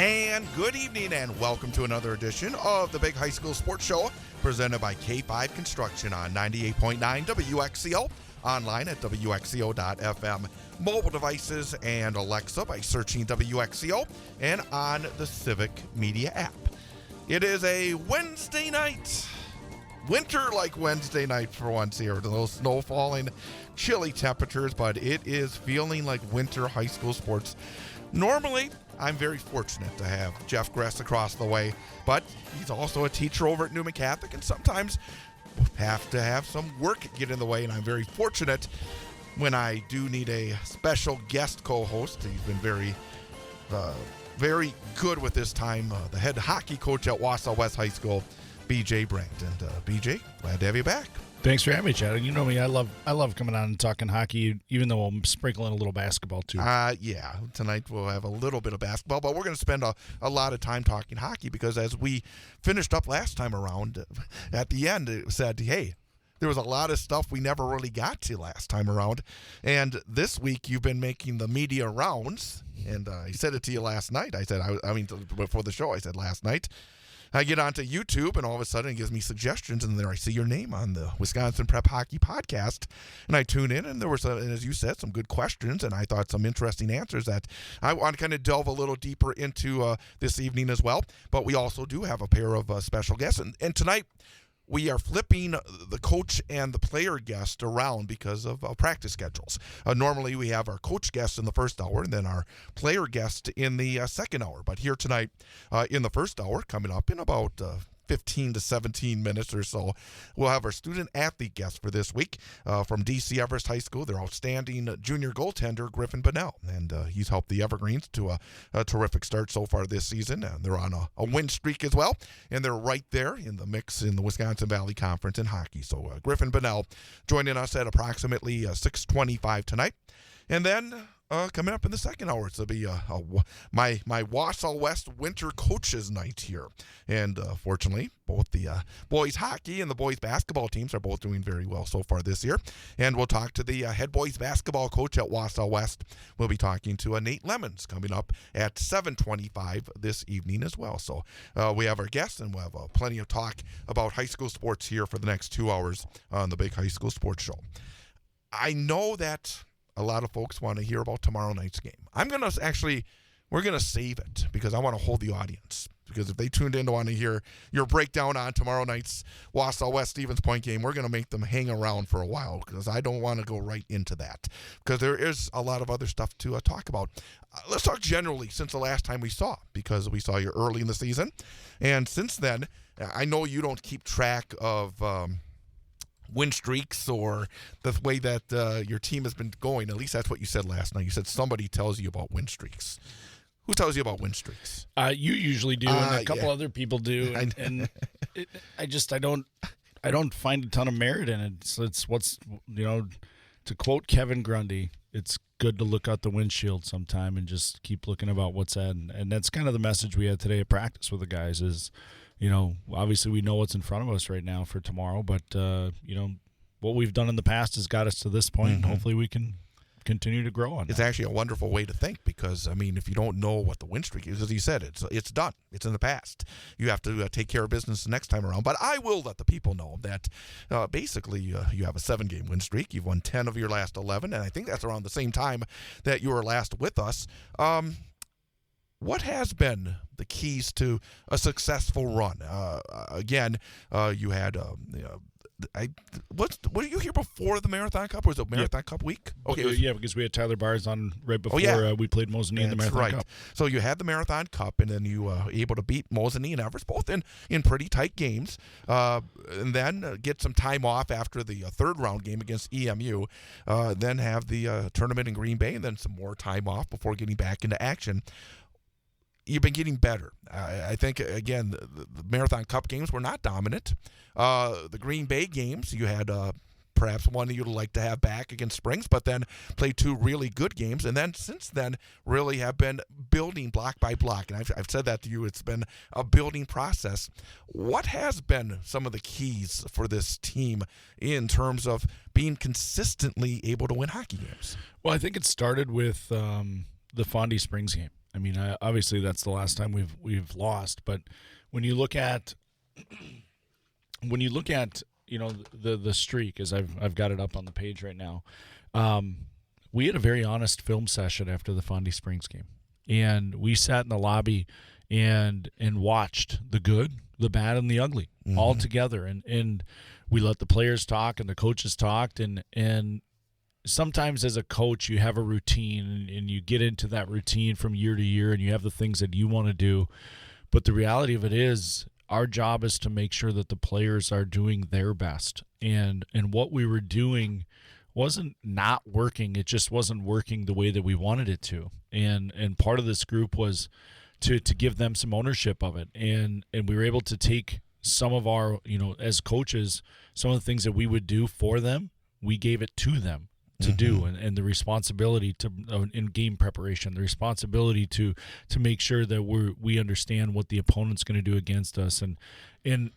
And good evening and welcome to another edition of the Big High School Sports Show presented by K5 Construction on 98.9 WXCO, online at WXCO.FM, mobile devices and Alexa by searching WXCO, and on the Civic Media app. It is a Wednesday night, winter-like Wednesday night for once here. A little snow falling, chilly temperatures, but it is feeling like winter high school sports. Normally, I'm very fortunate to have Jeff Gress across the way, but he's also a teacher over at Newman Catholic, and sometimes have to have some work get in the way, and I'm very fortunate when I do need a special guest co-host. He's been very good with this time, the head hockey coach at Wausau West High School, BJ Brandt. And BJ, glad to have you back. Thanks for having me, Chad. And you know me, I love coming on and talking hockey, even though I'm sprinkling a little basketball too. Yeah, tonight we'll have a little bit of basketball, but we're going to spend a lot of time talking hockey because as we finished up last time around, at the end it said, hey, there was a lot of stuff we never really got to last time around. And this week you've been making the media rounds, and I said it to you last night. Before the show, I said last night. I get onto YouTube, and all of a sudden it gives me suggestions, and there I see your name on the Wisconsin Prep Hockey Podcast, and I tune in, and there was, as you said, some good questions, and I thought some interesting answers that I want to kind of delve a little deeper into this evening as well. But we also do have a pair of special guests, and tonight we are flipping the coach and the player guest around because of practice schedules. Normally, we have our coach guest in the first hour and then our player guest in the second hour. But here tonight, in the first hour, coming up in about 15 to 17 minutes or so, we'll have our student-athlete guest for this week from DC Everest High School, their outstanding junior goaltender, Griffin Bunnell. And he's helped the Evergreens to a terrific start so far this season. And they're on a win streak as well. And they're right there in the mix in the Wisconsin Valley Conference in hockey. So Griffin Bunnell joining us at approximately 6:25 tonight. And then coming up in the second hour, it'll be my Wausau West Winter Coaches Night here. And fortunately, both the boys hockey and the boys basketball teams are both doing very well so far this year. And we'll talk to the head boys basketball coach at Wausau West. We'll be talking to Nate Lemons coming up at 7:25 this evening as well. So we have our guests, and we'll have plenty of talk about high school sports here for the next 2 hours on the Big High School Sports Show. I know that a lot of folks want to hear about tomorrow night's game. We're going to save it because I want to hold the audience. Because if they tuned in to want to hear your breakdown on tomorrow night's Wausau West Stevens Point game, we're going to make them hang around for a while because I don't want to go right into that because there is a lot of other stuff to talk about. Let's talk generally since the last time we saw, because we saw you early in the season. And since then, I know you don't keep track of win streaks or the way that your team has been going. At least that's what you said last night. You said somebody tells you about win streaks. Who tells you about win streaks? You usually do, and a couple other people do, and I don't find a ton of merit in it. So it's what's, to quote Kevin Grundy, it's good to look out the windshield sometime and just keep looking about what's at, and that's kind of the message we had today at practice with the guys is, obviously we know what's in front of us right now for tomorrow, but, what we've done in the past has got us to this point, and hopefully we can continue to grow on It's that. actually a wonderful way to think because, if you don't know what the win streak is, as you said, it's done. It's in the past. You have to take care of business the next time around. But I will let the people know that basically you have a 7-game win streak. You've won 10 of your last 11, and I think that's around the same time that you were last with us. What has been the keys to a successful run? You had what are you here before the Marathon Cup, or was it Marathon Cup week? Okay, yeah, because we had Tyler Bars on right before we played Mosinee in the Marathon Cup. So you had the Marathon Cup, and then you were able to beat Mosinee and Everest, both in pretty tight games, and then get some time off after the third round game against EMU, then have the tournament in Green Bay, and then some more time off before getting back into action. You've been getting better. I think, again, the Marathon Cup games were not dominant. The Green Bay games, you had perhaps one you'd like to have back against Springs, but then played 2 really good games. And then since then, really have been building block by block. And I've said that to you. It's been a building process. What has been some of the keys for this team in terms of being consistently able to win hockey games? Well, I think it started with the Fondy Springs game. I mean, obviously that's the last time we've lost, but when you look at the streak, as I've got it up on the page right now, we had a very honest film session after the Fondy Springs game, and we sat in the lobby and watched the good, the bad, and the ugly all together, and we let the players talk and the coaches talked, and sometimes as a coach you have a routine and you get into that routine from year to year and you have the things that you want to do, but the reality of it is our job is to make sure that the players are doing their best, and what we were doing wasn't not working, it just wasn't working the way that we wanted it to, and part of this group was to give them some ownership of it, and we were able to take some of our, as coaches, some of the things that we would do for them, we gave it to them to do, and the responsibility to in game preparation, the responsibility to make sure that we understand what the opponent's going to do against us, and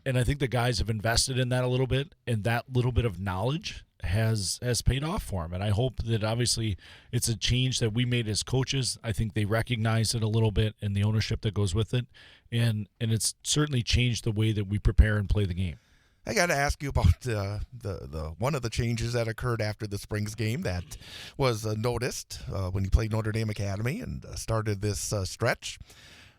I think the guys have invested in that a little bit, and that little bit of knowledge has paid off for them. And I hope that obviously it's a change that we made as coaches. I think they recognize it a little bit and the ownership that goes with it, and it's certainly changed the way that we prepare and play the game. I got to ask you about the one of the changes that occurred after the Springs game that was noticed when you played Notre Dame Academy and started this stretch.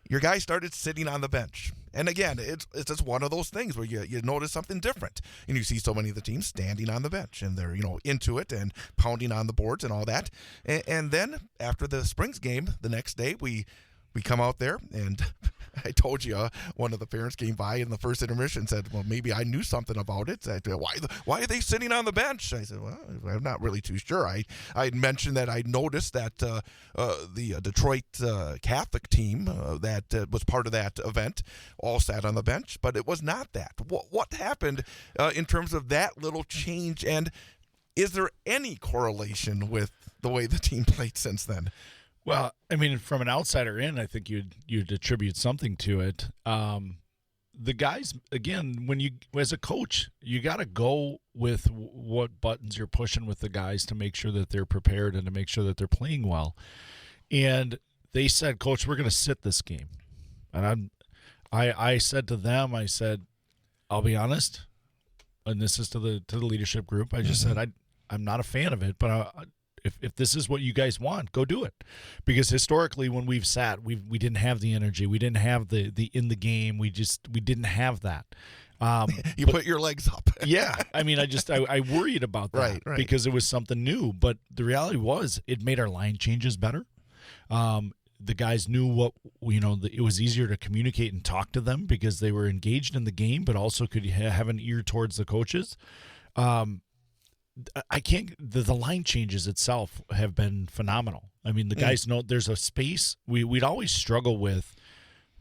Your guys started sitting on the bench. And again, it's just one of those things where you notice something different. And you see so many of the teams standing on the bench and they're, into it and pounding on the boards and all that. And then after the Springs game, the next day, we come out there, and I told you, one of the parents came by in the first intermission and said, well, maybe I knew something about it. I said, why are they sitting on the bench? I said, well, I'm not really too sure. I had mentioned that I noticed that the Detroit Catholic team that was part of that event all sat on the bench, but it was not that. What happened in terms of that little change, and is there any correlation with the way the team played since then? Well, I mean, from an outsider in, I think you'd attribute something to it. The guys, again, when you, as a coach, you got to go with what buttons you're pushing with the guys to make sure that they're prepared and to make sure that they're playing well. And they said, Coach, we're going to sit this game. And I said to them, I said, I'll be honest, and this is to the leadership group. I just said, I'm not a fan of it, but if this is what you guys want, go do it. Because historically, when we've sat, we didn't have the energy, we didn't have the in the game, we didn't have that. Put your legs up. Yeah, I mean, I worried about that, right. Because it was something new. But the reality was, it made our line changes better. The guys knew what it was easier to communicate and talk to them because they were engaged in the game, but also could have an ear towards the coaches. I can't. The line changes itself have been phenomenal. I mean, the guys know there's a space. We'd always struggle with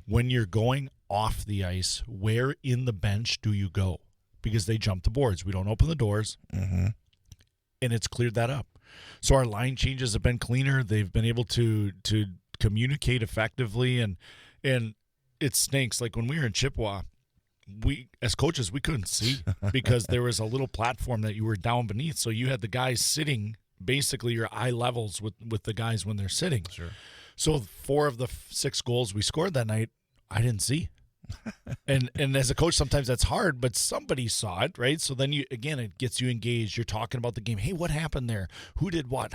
when you're going off the ice. Where in the bench do you go? Because they jump the boards. We don't open the doors, and it's cleared that up. So our line changes have been cleaner. They've been able to communicate effectively, and it stinks. Like when we were in Chippewa, we as coaches we couldn't see because there was a little platform that you were down beneath, so you had the guys sitting basically your eye levels with the guys when they're sitting. Sure. So 4 of the 6 goals we scored that night I didn't see. and as a coach sometimes that's hard, but somebody saw it, right? So then it gets you engaged. You're talking about the game. Hey, what happened there? Who did what?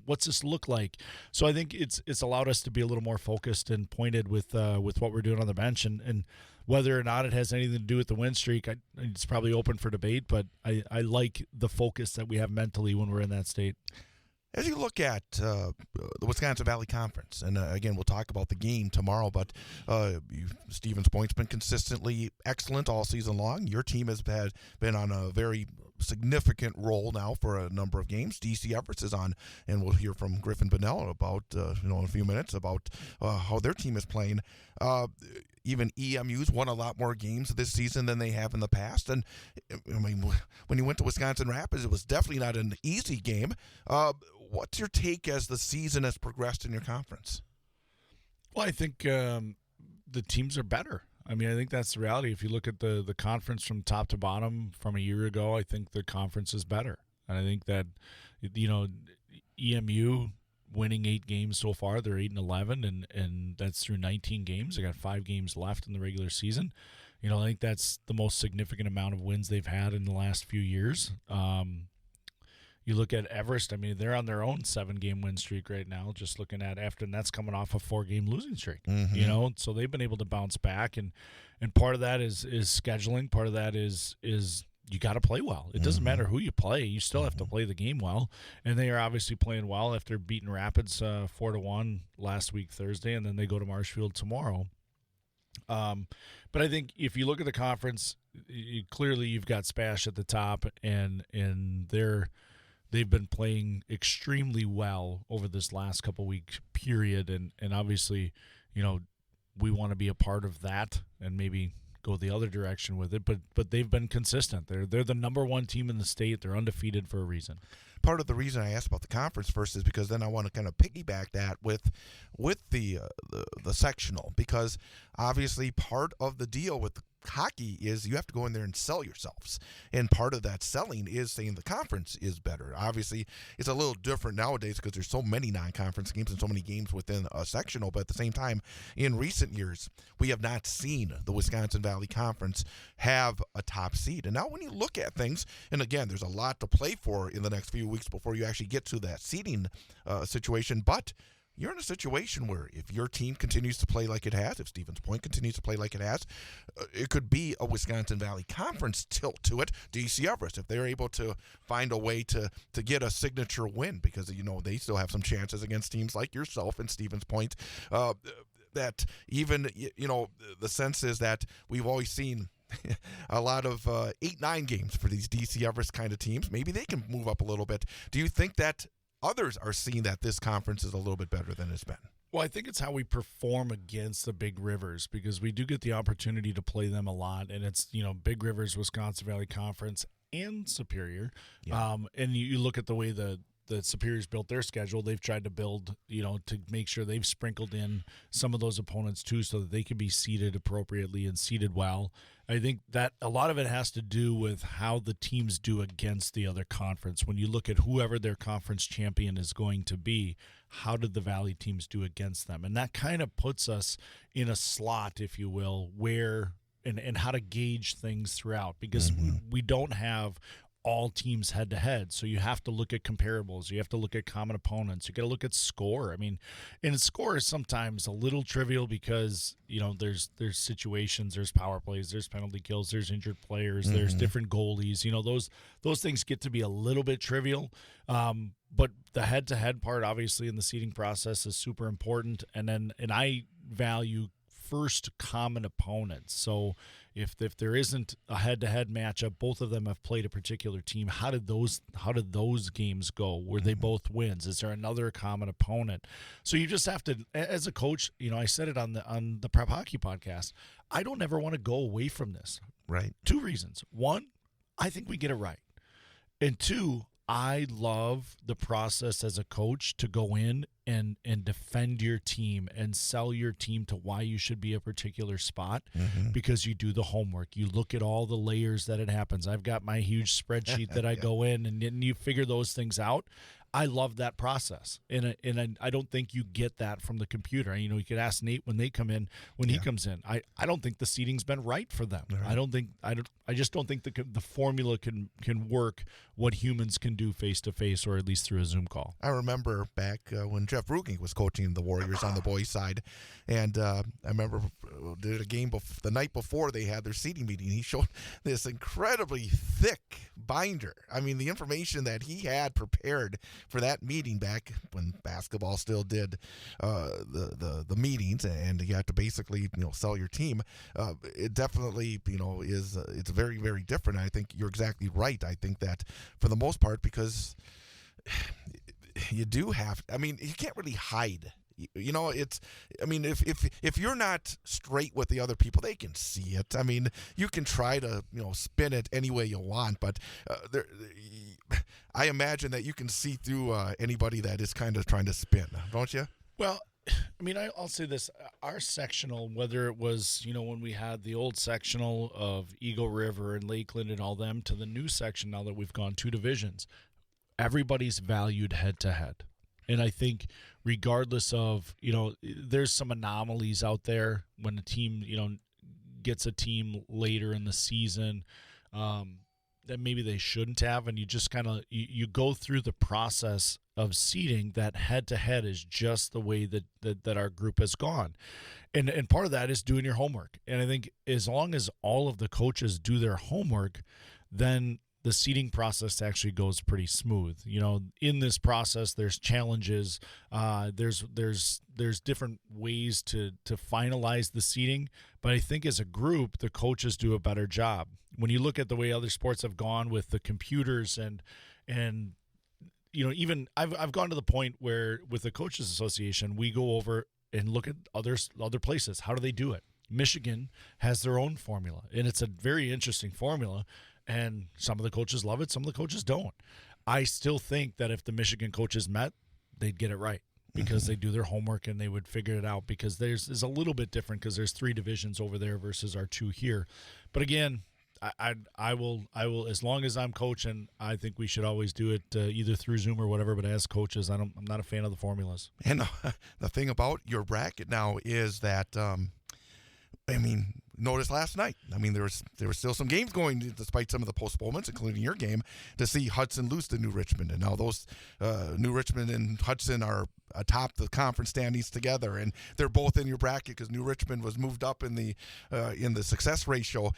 What's this look like? So I think it's allowed us to be a little more focused and pointed with what we're doing on the bench, and whether or not it has anything to do with the win streak, it's probably open for debate, but I like the focus that we have mentally when we're in that state. As you look at the Wisconsin Valley Conference, and again, we'll talk about the game tomorrow, but Stevens Point's been consistently excellent all season long. Your team has been on a very significant role now for a number of games. DC Everest is on, and we'll hear from Griffin Bonnell about in a few minutes about how their team is playing. Even EMU's won a lot more games this season than they have in the past. And I mean, when you went to Wisconsin Rapids, it was definitely not an easy game. What's your take as the season has progressed in your conference? Well, I think the teams are better. I mean, I think that's the reality. If you look at the conference from top to bottom from a year ago, I think the conference is better. And I think that, EMU winning 8 games so far. They're 8-11, and that's through 19 games. They got 5 games left in the regular season. I think that's the most significant amount of wins they've had in the last few years. You look at Everest, they're on their own 7-game win streak right now, just looking at and that's coming off a 4-game losing streak. So they've been able to bounce back, and part of that is scheduling. Part of that is you got to play well. It doesn't matter who you play. You still have to play the game well, and they are obviously playing well after beating Rapids 4-1 last week Thursday, and then they go to Marshfield tomorrow. But I think if you look at the conference, clearly you've got Spash at the top, and they've been playing extremely well over this last couple week period, and obviously, we want to be a part of that and maybe go the other direction with it. But they've been consistent. They're the number 1 team in the state. They're undefeated for a reason. Part of the reason I asked about the conference first is because then I want to kind of piggyback that with the sectional, because obviously part of the deal with hockey is you have to go in there and sell yourselves, and part of that selling is saying the conference is better. Obviously, it's a little different nowadays because there's so many non-conference games and so many games within a sectional, but at the same time, in recent years, we have not seen the Wisconsin Valley Conference have a top seed. And now when you look at things, and again, there's a lot to play for in the next few weeks before you actually get to that seeding situation, but you're in a situation where if your team continues to play like it has, if Stevens Point continues to play like it has, it could be a Wisconsin Valley Conference tilt to it. DC Everest, if they're able to find a way to get a signature win, because they still have some chances against teams like yourself and Stevens Point. That even the sense is that we've always seen a lot of 8-9 games for these DC Everest kind of teams. Maybe they can move up a little bit. Do you think that others are seeing that this conference is a little bit better than it's been? Well, I think it's how we perform against the big rivers, because we do get the opportunity to play them a lot, and it's Big Rivers, Wisconsin Valley Conference, and Superior. Yeah. And you look at the way the Superior's built their schedule. They've tried to build, to make sure they've sprinkled in some of those opponents too, so that they can be seeded appropriately and seeded well. I think that a lot of it has to do with how the teams do against the other conference. When you look at whoever their conference champion is going to be, how did the Valley teams do against them? And that kind of puts us in a slot, if you will, where and how to gauge things throughout, because we don't have all teams head to head. So you have to look at comparables. You have to look at common opponents. You got to look at score. And score is sometimes a little trivial because, there's situations, there's power plays, there's penalty kills, there's injured players, there's different goalies. Those things get to be a little bit trivial. But the head to head part, obviously, in the seeding process is super important. And I value first common opponents. So if there isn't a head-to-head matchup, both of them have played a particular team. How did those games go? Were they both wins? Is there another common opponent? So you just have to, as a coach, I said it on the Prep Hockey podcast, I don't ever want to go away from this. Right. 2 reasons. 1, I think we get it right. And 2, I love the process as a coach to go in and defend your team and sell your team to why you should be a particular spot, because you do the homework. You look at all the layers that it happens. I've got my huge spreadsheet that I go in and you figure those things out. I love that process, and I don't think you get that from the computer. You could ask Nate when he comes in. I don't think the seating's been right for them. Right. I just don't think the formula can work what humans can do face to face, or at least through a Zoom call. I remember back when Jeff Ruking was coaching the Warriors on the boys' side, and I remember did a game the night before they had their seating meeting. He showed this incredibly thick binder. The information that he had prepared for that meeting back when basketball still did the meetings, and you had to basically sell your team. It definitely is it's very, very different. I think you're exactly right. I think that for the most part, because you do have, you can't really hide. It's, if you're not straight with the other people, they can see it. You can try to, spin it any way you want, but I imagine that you can see through anybody that is kind of trying to spin, don't you? Well, I'll say this. Our sectional, whether it was, when we had the old sectional of Eagle River and Lakeland and all them, to the new section now that we've gone 2 divisions, everybody's valued head to head. And I think regardless of, there's some anomalies out there when a team, gets a team later in the season that maybe they shouldn't have. And you just kind of, you go through the process of seeding that head-to-head is just the way that our group has gone. And part of that is doing your homework. And I think as long as all of the coaches do their homework, then the seeding process actually goes pretty smooth. In this process, there's challenges. There's different ways to finalize the seeding. But I think as a group, the coaches do a better job. When you look at the way other sports have gone with the computers and even I've gone to the point where with the Coaches Association, we go over and look at other places. How do they do it? Michigan has their own formula, and it's a very interesting formula. And some of the coaches love it, some of the coaches don't. I still think that if the Michigan coaches met, they'd get it right because they do their homework and they would figure it out, because there's a little bit different because there's 3 divisions over there versus our 2 here. But again, I will as long as I'm coaching, I think we should always do it either through Zoom or whatever. But as coaches, I'm not a fan of the formulas. And the thing about your bracket now is that notice last night. There was still some games going despite some of the postponements, including your game, to see Hudson lose to New Richmond. And now those New Richmond and Hudson are atop the conference standings together, and they're both in your bracket because New Richmond was moved up in the success ratio.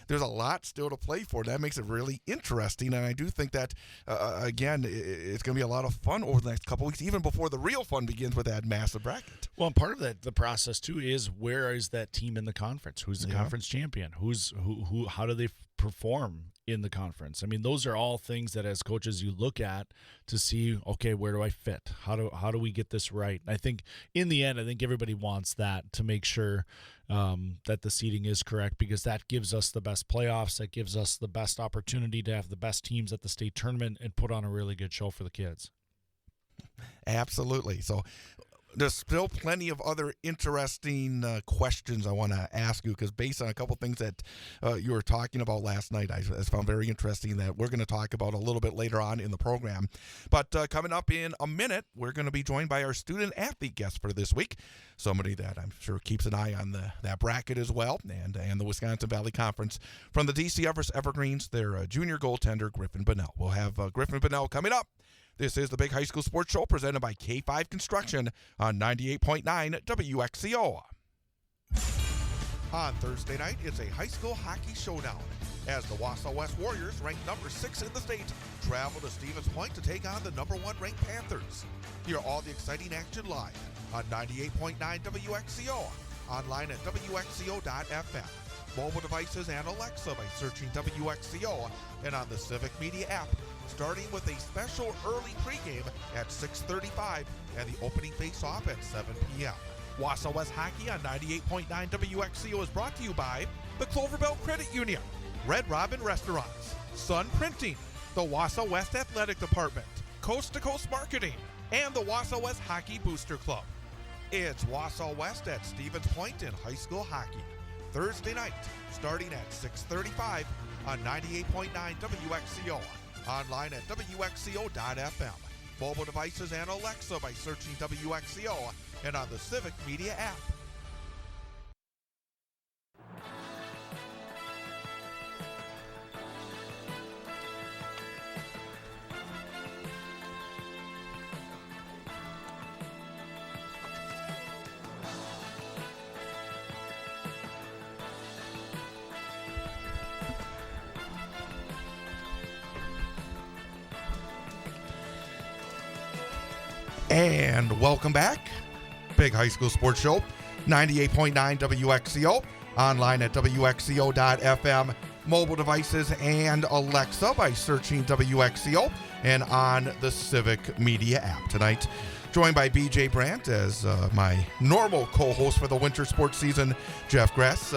There's a lot still to play for. That makes it really interesting, and I do think that, again, it's going to be a lot of fun over the next couple weeks, even before the real fun begins with that massive bracket. Well, and part of that, the process, too, is where is that team in the conference? Who's the conference champion? Who? How do they perform in the conference? Those are all things that as coaches you look at to see, okay, where do I fit? How do we get this right? I think in the end, everybody wants that to make sure that the seeding is correct, because that gives us the best playoffs. That gives us the best opportunity to have the best teams at the state tournament and put on a really good show for the kids. Absolutely. So there's still plenty of other interesting questions I want to ask you, because based on a couple things that you were talking about last night, I found very interesting that we're going to talk about a little bit later on in the program. But coming up in a minute, we're going to be joined by our student-athlete guest for this week, somebody that I'm sure keeps an eye on that bracket as well, and the Wisconsin Valley Conference. From the DC Everest Evergreens, their junior goaltender, Griffin Bunnell. We'll have Griffin Bunnell coming up. This is the Big High School Sports Show presented by K5 Construction on 98.9 WXCO. On Thursday night, it's a high school hockey showdown as the Wausau West Warriors, ranked number 6 in the state, travel to Stevens Point to take on the number 1 ranked Panthers. Hear all the exciting action live on 98.9 WXCO, online at WXCO.FM, mobile devices and Alexa by searching WXCO, and on the Civic Media app, starting with a special early pregame at 6:35 and the opening face-off at 7 p.m. Wausau West Hockey on 98.9 WXCO is brought to you by the Cloverbell Credit Union, Red Robin Restaurants, Sun Printing, the Wausau West Athletic Department, Coast to Coast Marketing, and the Wausau West Hockey Booster Club. It's Wausau West at Stevens Point in high school hockey, Thursday night, starting at 6:35 on 98.9 WXCO. Online at WXCO.FM, mobile devices and Alexa by searching WXCO, and on the Civic Media app. And welcome back. Big High School Sports Show, 98.9 WXCO, online at WXCO.FM, mobile devices and Alexa by searching WXCO, and on the Civic Media app. Tonight, joined by BJ Brandt as my normal co-host for the winter sports season, Jeff Gress.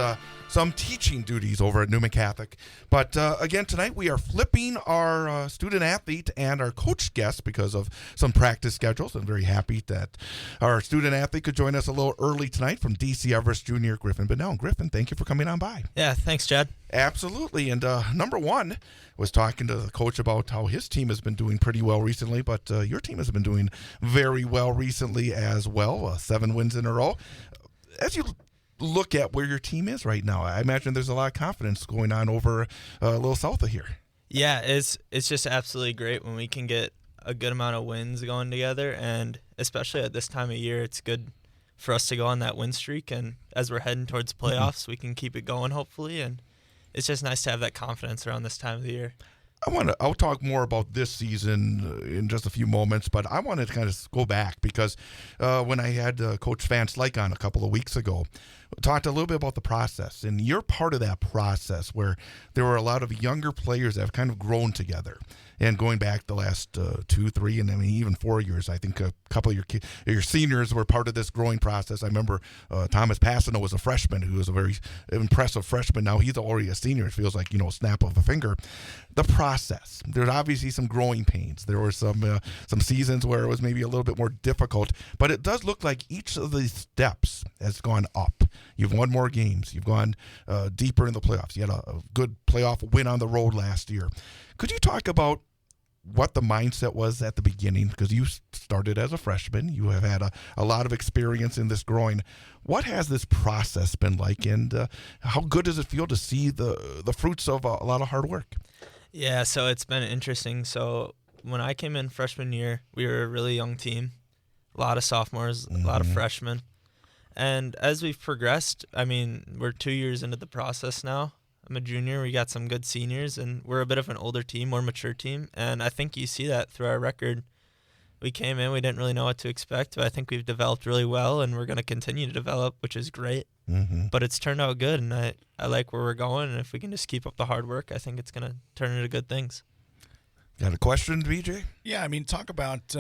Some teaching duties over at Newman Catholic. But again, tonight we are flipping our student athlete and our coach guest because of some practice schedules. I'm very happy that our student athlete could join us a little early tonight from DC Everest Junior, Griffin Bunnell. Griffin, thank you for coming on by. Yeah, thanks, Chad. Absolutely. And number one was talking to the coach about how his team has been doing pretty well recently, but your team has been doing very well recently as well. 7 wins in a row. As you look at where your team is right now, I imagine there's a lot of confidence going on over a little south of here. Yeah, it's just absolutely great when we can get a good amount of wins going together, and especially at this time of year, it's good for us to go on that win streak, and as we're heading towards playoffs, we can keep it going hopefully, and it's just nice to have that confidence around this time of the year. I'll talk more about this season in just a few moments, but I want to kind of go back because when I had Coach Vance Lyke on a couple of weeks ago, talked a little bit about the process, and you're part of that process where there were a lot of younger players that have kind of grown together. And going back the last 2, 3, and I mean even 4 years, I think a couple of your seniors were part of this growing process. I remember Thomas Passano was a freshman who was a very impressive freshman. Now he's already a senior. It feels like, snap of a finger. The process. There's obviously some growing pains. There were some seasons where it was maybe a little bit more difficult, but it does look like each of these steps has gone up. You've won more games. You've gone deeper in the playoffs. You had a good playoff win on the road last year. Could you talk about what the mindset was at the beginning? Because you started as a freshman. You have had a lot of experience in this growing. What has this process been like, and how good does it feel to see the fruits of a lot of hard work? Yeah, so it's been interesting. So when I came in freshman year, we were a really young team, a lot of sophomores, a lot of freshmen. And as we've progressed, I mean, we're 2 years into the process now. I'm a junior. We got some good seniors, and we're a bit of an older team, more mature team. And I think you see that through our record. We came in, we didn't really know what to expect, but I think we've developed really well, and we're going to continue to develop, which is great. But it's turned out good, and I like where we're going. And if we can just keep up the hard work, I think it's going to turn into good things. Got a question, BJ? Yeah, I mean, talk about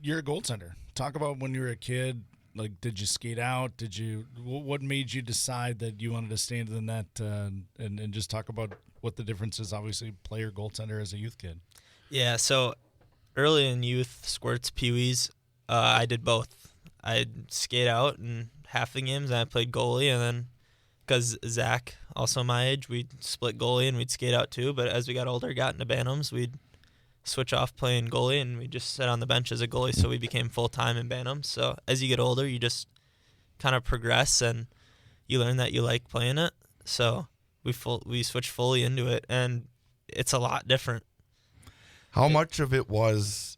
you're a goaltender. Talk about when you were a kid. Like, did you skate out? What made you decide that you wanted to stand in the net? And just talk about what the difference is, obviously, player goaltender as a youth kid. Yeah, so early in youth, squirts, peewees, I did both. I'd skate out in half the games, and I played goalie, and then because Zach, also my age, we'd split goalie and we'd skate out too. But as we got older, got into Bantams, we'd switch off playing goalie, and we just sit on the bench as a goalie, so we became full-time in Bantams. So as you get older, you just kind of progress, and you learn that you like playing it. So we switched fully into it, and it's a lot different. How much of it was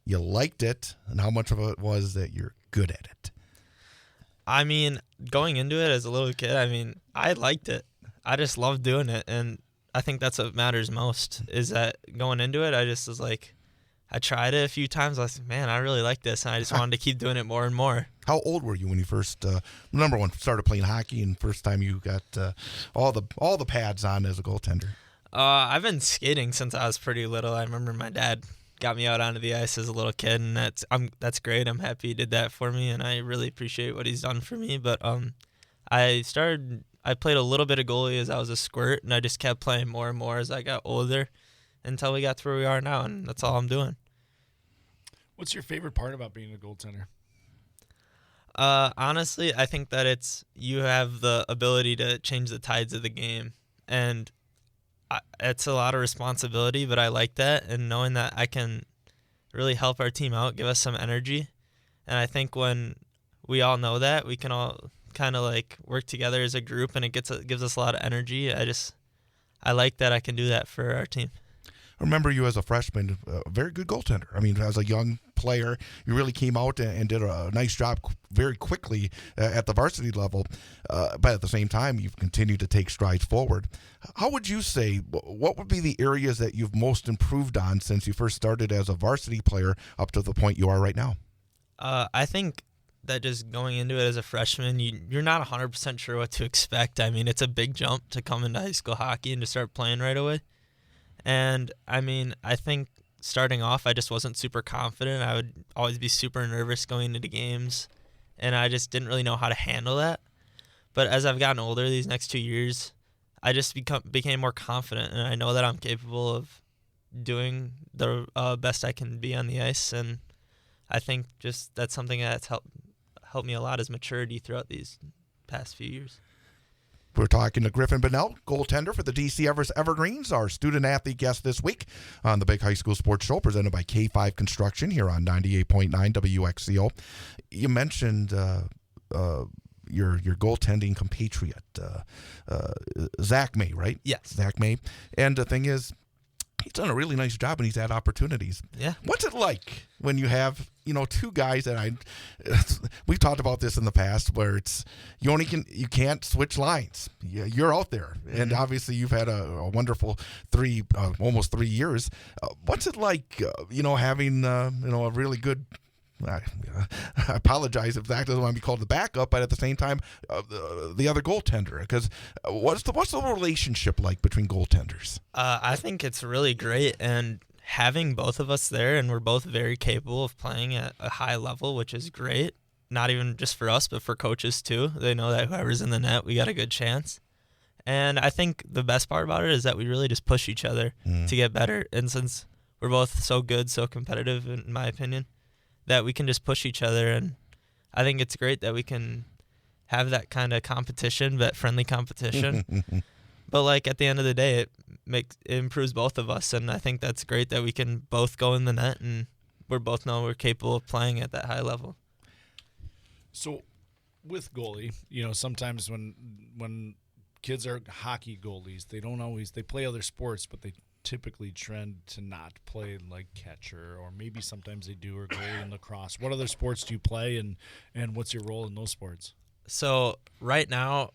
you liked it, and how much of it was that you're good at it? I mean, going into it as a little kid, I mean, I liked it. I just loved doing it, and I think that's what matters most, is that going into it, I just was like, I tried it a few times. I was like, man, I really like this, and I just wanted to keep doing it more and more. How old were you when you first, number one, started playing hockey, and first time you got all the pads on as a goaltender? I've been skating since I was pretty little. I remember my dad got me out onto the ice as a little kid, and that's great. I'm happy he did that for me, and I really appreciate what he's done for me. But I played a little bit of goalie as I was a squirt, and I just kept playing more and more as I got older until we got to where we are now, and that's all I'm doing. What's your favorite part about being a goaltender? Honestly, I think that you have the ability to change the tides of the game, and it's a lot of responsibility, but I like that, and knowing that I can really help our team out, give us some energy. And I think when we all know that, we can all kind of like work together as a group, and it gives us a lot of energy. I like that I can do that for our team. I remember you as a freshman, a very good goaltender. I mean, as a young player, you really came out and did a nice job very quickly at the varsity level. But at the same time, you've continued to take strides forward. How would you say, what would be the areas that you've most improved on since you first started as a varsity player up to the point you are right now? I think that just going into it as a freshman, you're not 100% sure what to expect. I mean, it's a big jump to come into high school hockey and to start playing right away. And, I mean, I think starting off, I just wasn't super confident. I would always be super nervous going into games, and I just didn't really know how to handle that. But as I've gotten older these next 2 years, I just became more confident, and I know that I'm capable of doing the best I can be on the ice. And I think just that's something that's helped me a lot, is maturity throughout these past few years. We're talking to Griffin Bonnell, goaltender for the DC Everest Evergreens, our student-athlete guest this week on the Big High School Sports Show, presented by K5 Construction here on 98.9 WXCO. You mentioned your goaltending compatriot, Zach May, right? Yes. Zach May. And the thing is, he's done a really nice job and he's had opportunities. Yeah. What's it like when you have, two guys that we've talked about this in the past where it's, you can't switch lines. You're out there. And obviously you've had a wonderful almost 3 years. What's it like, having, a really good, I apologize if Zach doesn't want to be called the backup, but at the same time, the other goaltender. Because what's the relationship like between goaltenders? I think it's really great, and having both of us there, and we're both very capable of playing at a high level, which is great. Not even just for us, but for coaches too. They know that whoever's in the net, we got a good chance. And I think the best part about it is that we really just push each other to get better. And since we're both so good, so competitive, in my opinion, that we can just push each other. And I think it's great that we can have that kind of competition, that friendly competition. But at the end of the day, it improves both of us, and I think that's great that we can both go in the net, and we both know we're capable of playing at that high level. So, with goalie, sometimes when kids are hockey goalies, they play other sports, but they typically trend to not play like catcher, or maybe sometimes they do, or goalie in lacrosse. What other sports do you play, and what's your role in those sports? So right now,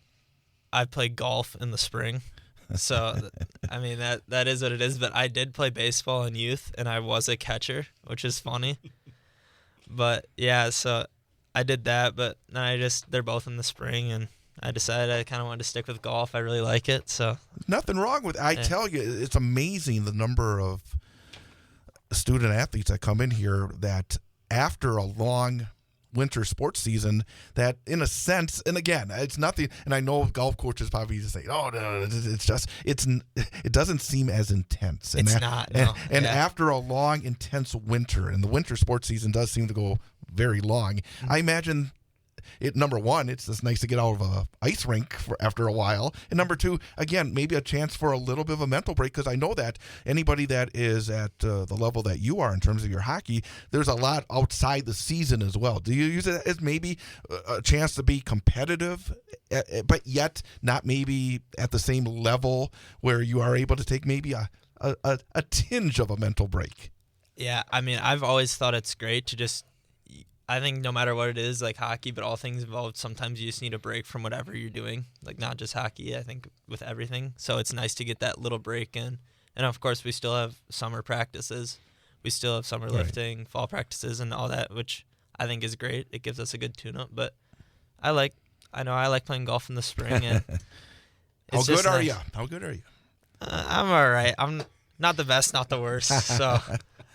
I play golf in the spring. So, that is what it is. But I did play baseball in youth, and I was a catcher, which is funny. But, yeah, so I did that. But then they're both in the spring, and I decided I kind of wanted to stick with golf. I really like it. So nothing wrong with it. I tell you, it's amazing the number of student athletes that come in here that after a long winter sports season, that in a sense, and again, it's nothing, and I know golf coaches probably just say, oh no, it doesn't seem as intense. It's not. No. And after a long, intense winter, and the winter sports season does seem to go very long, I imagine number one, it's just nice to get out of a ice rink after a while. And number two, again, maybe a chance for a little bit of a mental break, because I know that anybody that is at the level that you are in terms of your hockey, there's a lot outside the season as well. Do you use it as maybe a chance to be competitive, but yet not maybe at the same level where you are able to take maybe a tinge of a mental break? Yeah, I've always thought it's great to just, I think no matter what it is, like hockey, but all things involved, sometimes you just need a break from whatever you're doing, like not just hockey, I think with everything. So it's nice to get that little break in. And of course, we still have summer practices. We still have summer lifting, fall practices, and all that, which I think is great. It gives us a good tune-up. But I like playing golf in the spring. And How good are you? I'm all right. I'm not the best, not the worst. So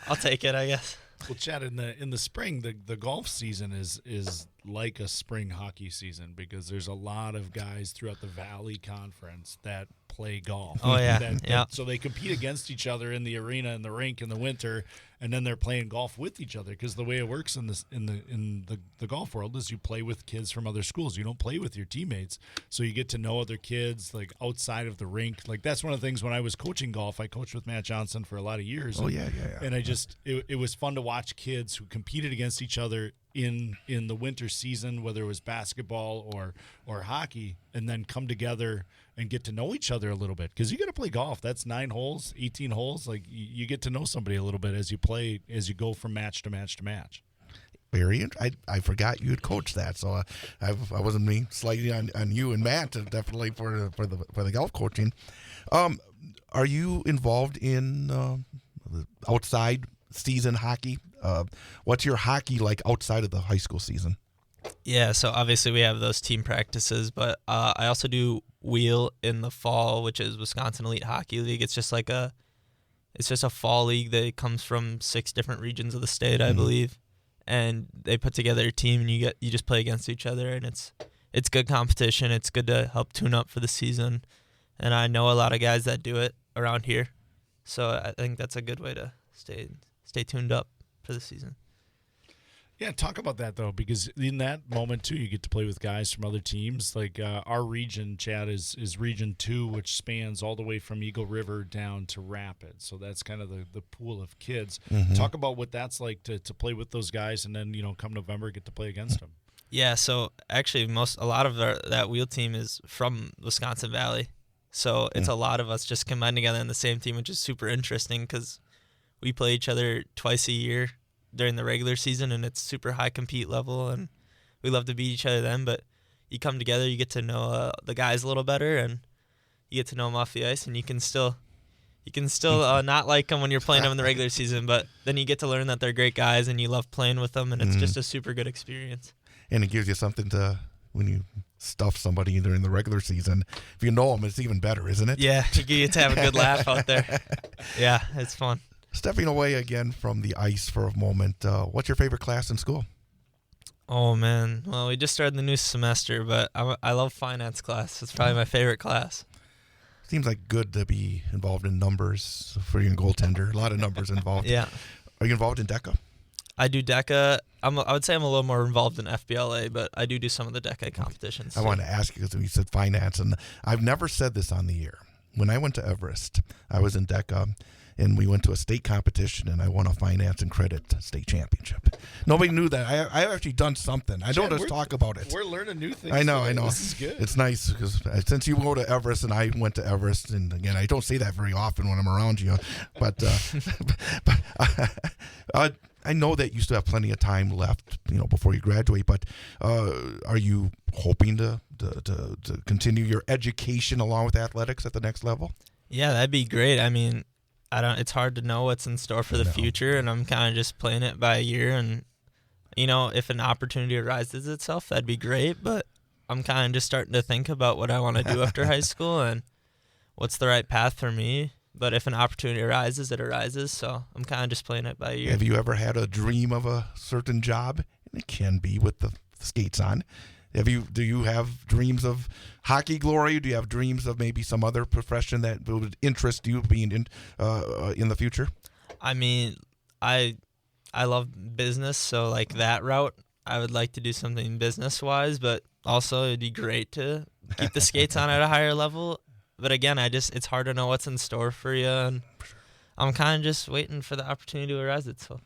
I'll take it, I guess. Well, Chad, in the spring, the golf season is like a spring hockey season, because there's a lot of guys throughout the Valley Conference that play golf. Oh yeah, So they compete against each other in the arena and the rink in the winter, and then they're playing golf with each other. Because the way it works in the golf world is you play with kids from other schools. You don't play with your teammates, so you get to know other kids like outside of the rink. Like that's one of the things when I was coaching golf. I coached with Matt Johnson for a lot of years. Oh yeah. And it was fun to watch kids who competed against each other in the winter season, whether it was basketball or hockey, and then come together and get to know each other a little bit, because you got to play golf. That's 9 holes, 18 holes. Like you get to know somebody a little bit as you play, as you go from match to match to match. I forgot you had coached that, so I wasn't being slighting on you and Matt, definitely for the golf coaching. Are you involved in outside season hockey? What's your hockey like outside of the high school season? Yeah, so obviously we have those team practices, but I also do wheel in the fall, which is Wisconsin Elite Hockey League. It's just a fall league that comes from 6 different regions of the state, I believe, and they put together a team, and you just play against each other, and it's good competition. It's good to help tune up for the season, and I know a lot of guys that do it around here, so I think that's a good way to stay tuned up for the season. Yeah, talk about that though, because in that moment too, you get to play with guys from other teams. Like our region, Chad, is Region 2, which spans all the way from Eagle River down to Rapid. So that's kind of the pool of kids. Talk about what that's like to play with those guys, and then come November get to play against them. Yeah, so actually a lot of that wheel team is from Wisconsin Valley. So it's a lot of us just combined together in the same team, which is super interesting because we play each other twice a year during the regular season, and it's super high compete level, and we love to beat each other then. But you come together, you get to know the guys a little better, and you get to know them off the ice, and you can still not like them when you're playing them in the regular season, but then you get to learn that they're great guys, and you love playing with them, and it's just a super good experience. And it gives you something to, when you stuff somebody during the regular season, if you know them, it's even better, isn't it? Yeah, you get to have a good laugh out there. Yeah, it's fun. Stepping away again from the ice for a moment, what's your favorite class in school? Oh, man. Well, we just started the new semester, but I love finance class. It's probably my favorite class. Seems like good to be involved in numbers for your goaltender. A lot of numbers involved. Yeah. Are you involved in DECA? I do DECA. I would say I'm a little more involved in FBLA, but I do some of the DECA competitions. I wanted to ask you because you said finance, and I've never said this on the air. When I went to Everest, I was in DECA, and we went to a state competition, and I won a finance and credit state championship. Nobody knew that. I've actually done something. I don't just talk about it. We're learning new things. I know. This is good. It's nice because since you go to Everest and I went to Everest, and again, I don't say that very often when I'm around you, but I know that you still have plenty of time left, before you graduate. But are you hoping to continue your education along with athletics at the next level? Yeah, that'd be great. I mean, it's hard to know what's in store for the future, and I'm kind of just playing it by ear. And if an opportunity arises itself, that'd be great. But I'm kind of just starting to think about what I want to do after high school and what's the right path for me. But if an opportunity arises, it arises. So I'm kind of just playing it by ear. Have you ever had a dream of a certain job? And it can be with the skates on. Do you have dreams of hockey glory? Do you have dreams of maybe some other profession that would interest you being in the future? I mean, I love business, so like that route, I would like to do something business-wise, but also it'd be great to keep the skates on at a higher level. But again, it's hard to know what's in store for you, and I'm kind of just waiting for the opportunity to arise itself.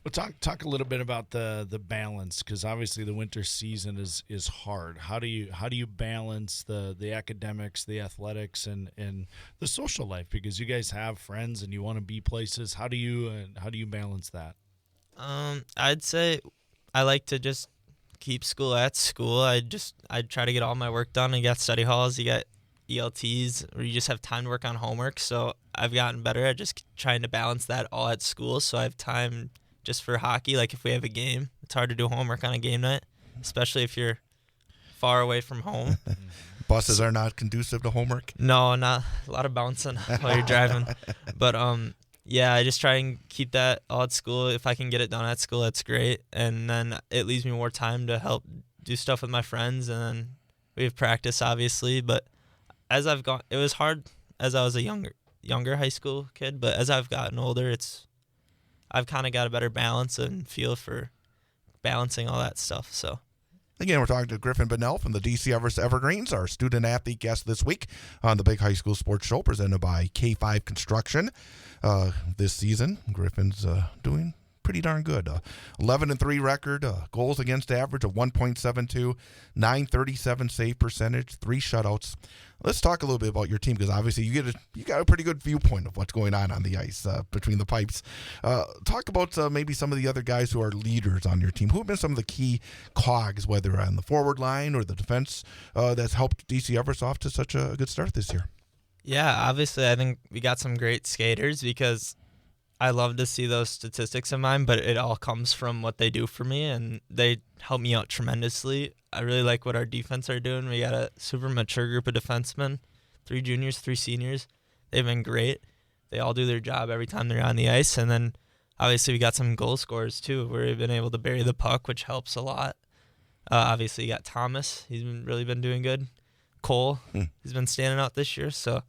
Well, talk a little bit about the balance, because obviously the winter season is hard. How do you balance the academics, the athletics, and the social life? Because you guys have friends and you want to be places. How do you balance that? I'd say I like to just keep school at school. I try to get all my work done. You got study halls, you got ELTs, where you just have time to work on homework. So I've gotten better at just trying to balance that all at school, so I have time just for hockey. Like if we have a game, it's hard to do homework on a game night, especially if you're far away from home. Buses are not conducive to homework? No, not a lot of bouncing while you're driving. But yeah, I just try and keep that all at school. If I can get it done at school, that's great. And then it leaves me more time to help do stuff with my friends. And then we have practice, obviously. But as I've gone, it was hard as I was a younger high school kid. But as I've gotten older, I've kind of got a better balance and feel for balancing all that stuff. So, again, we're talking to Griffin Bunnell from the DC Everest Evergreens, our student-athlete guest this week on the Big High School Sports Show presented by K5 Construction. This season, Griffin's doing pretty darn good. 11-3 record, goals against average of 1.72, .937 save percentage, 3 shutouts. Let's talk a little bit about your team, because obviously you got a pretty good viewpoint of what's going on the ice between the pipes. Talk about maybe some of the other guys who are leaders on your team. Who have been some of the key cogs, whether on the forward line or the defense, that's helped DC Everest off to such a good start this year? Yeah, obviously I think we got some great skaters, because I love to see those statistics of mine, but it all comes from what they do for me, and they help me out tremendously. I really like what our defense are doing. We got a super mature group of defensemen, 3 juniors, 3 seniors. They've been great. They all do their job every time they're on the ice. And then obviously we got some goal scorers too, where we've been able to bury the puck, which helps a lot. Obviously you got Thomas. He's really been doing good. Cole, he's been standing out this year. So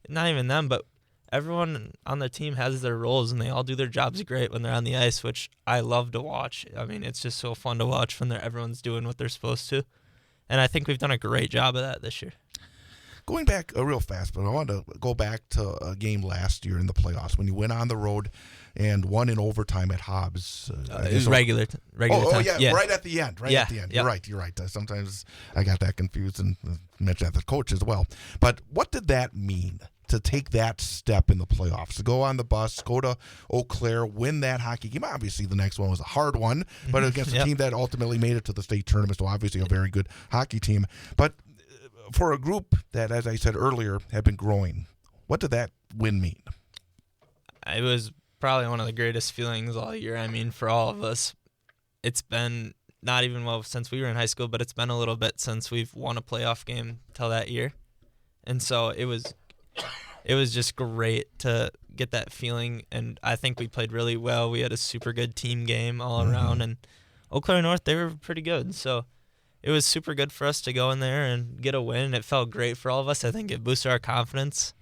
not even them, but everyone on the team has their roles, and they all do their jobs great when they're on the ice, which I love to watch. I mean, it's just so fun to watch when everyone's doing what they're supposed to. And I think we've done a great job of that this year. Going back real fast, but I want to go back to a game last year in the playoffs when you went on the road and won in overtime at Hobbs. It was regular time. Yeah, right at the end. Yep. You're right. Sometimes I got that confused and mentioned that the coach as well. But what did that mean to take that step in the playoffs, to go on the bus, go to Eau Claire, win that hockey game? Obviously, the next one was a hard one, but against a team that ultimately made it to the state tournament, so obviously a very good hockey team. But for a group that, as I said earlier, had been growing, what did that win mean? It was probably one of the greatest feelings all year. I mean, for all of us, it's been not even since we were in high school, but it's been a little bit since we've won a playoff game till that year. And so it was just great to get that feeling, and I think we played really well. We had a super good team game all around, and Eau Claire North, they were pretty good. So it was super good for us to go in there and get a win. It felt great for all of us. I think it boosted our confidence.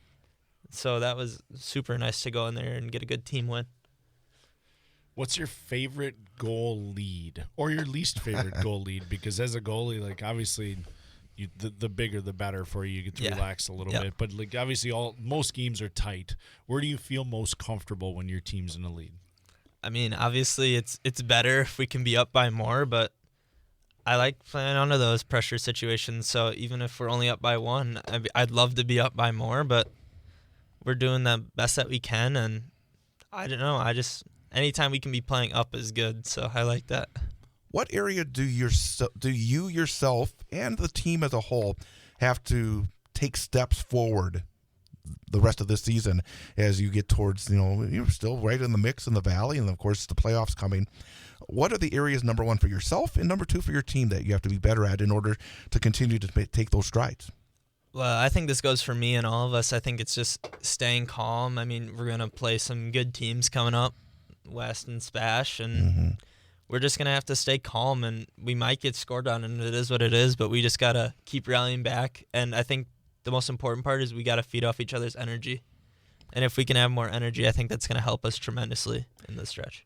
So that was super nice to go in there and get a good team win. What's your favorite goal lead or your least favorite goal lead? Because as a goalie, like obviously the bigger the better for you. You get to relax a little bit. But like obviously most games are tight. Where do you feel most comfortable when your team's in the lead? I mean, obviously it's better if we can be up by more, but I like playing under those pressure situations. So even if we're only up by one, I'd love to be up by more, but we're doing the best that we can, and I don't know. Anytime we can be playing up is good, so I like that. What area do you yourself and the team as a whole have to take steps forward the rest of this season as you get towards, you're still right in the mix in the Valley, and of course the playoffs coming? What are the areas, number one, for yourself and number two for your team that you have to be better at in order to continue to take those strides? Well, I think this goes for me and all of us. I think it's just staying calm. I mean, we're going to play some good teams coming up, West and Spash, and we're just going to have to stay calm, and we might get scored on, and it is what it is, but we just got to keep rallying back. And I think the most important part is we got to feed off each other's energy. And if we can have more energy, I think that's going to help us tremendously in this stretch.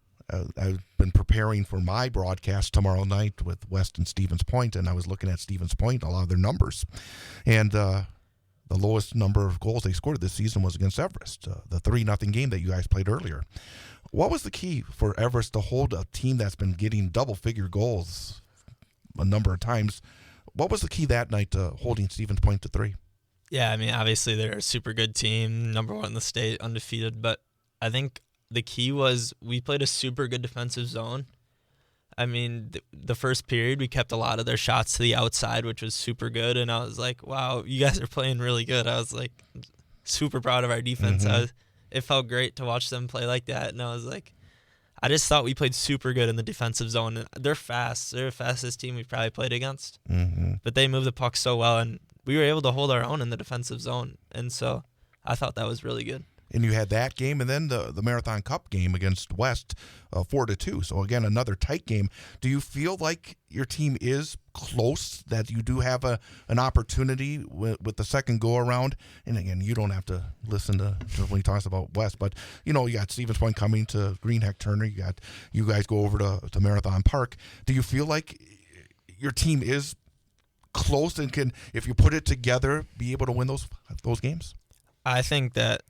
I've been preparing for my broadcast tomorrow night with West and Stevens Point, and I was looking at Stevens Point, a lot of their numbers. And the lowest number of goals they scored this season was against Everest, the 3-0 game that you guys played earlier. What was the key for Everest to hold a team that's been getting double-figure goals a number of times? What was the key that night to holding Stevens Point to 3? Yeah, I mean, obviously they're a super good team, number one in the state, undefeated, but I think the key was we played a super good defensive zone. I mean, the first period, we kept a lot of their shots to the outside, which was super good. And I was like, wow, you guys are playing really good. I was like super proud of our defense. It felt great to watch them play like that. And I was like, I just thought we played super good in the defensive zone. And they're fast. They're the fastest team we've probably played against. But they move the puck so well. And we were able to hold our own in the defensive zone. And so I thought that was really good. And you had that game, and then the Marathon Cup game against West, 4-2. So again, another tight game. Do you feel like your team is close? That you do have an opportunity with the second go around? And again, you don't have to listen to when he talks about West, but you got Stevens Point coming to Greenheck Turner. You guys go over to Marathon Park. Do you feel like your team is close and can, if you put it together, be able to win those games? I think that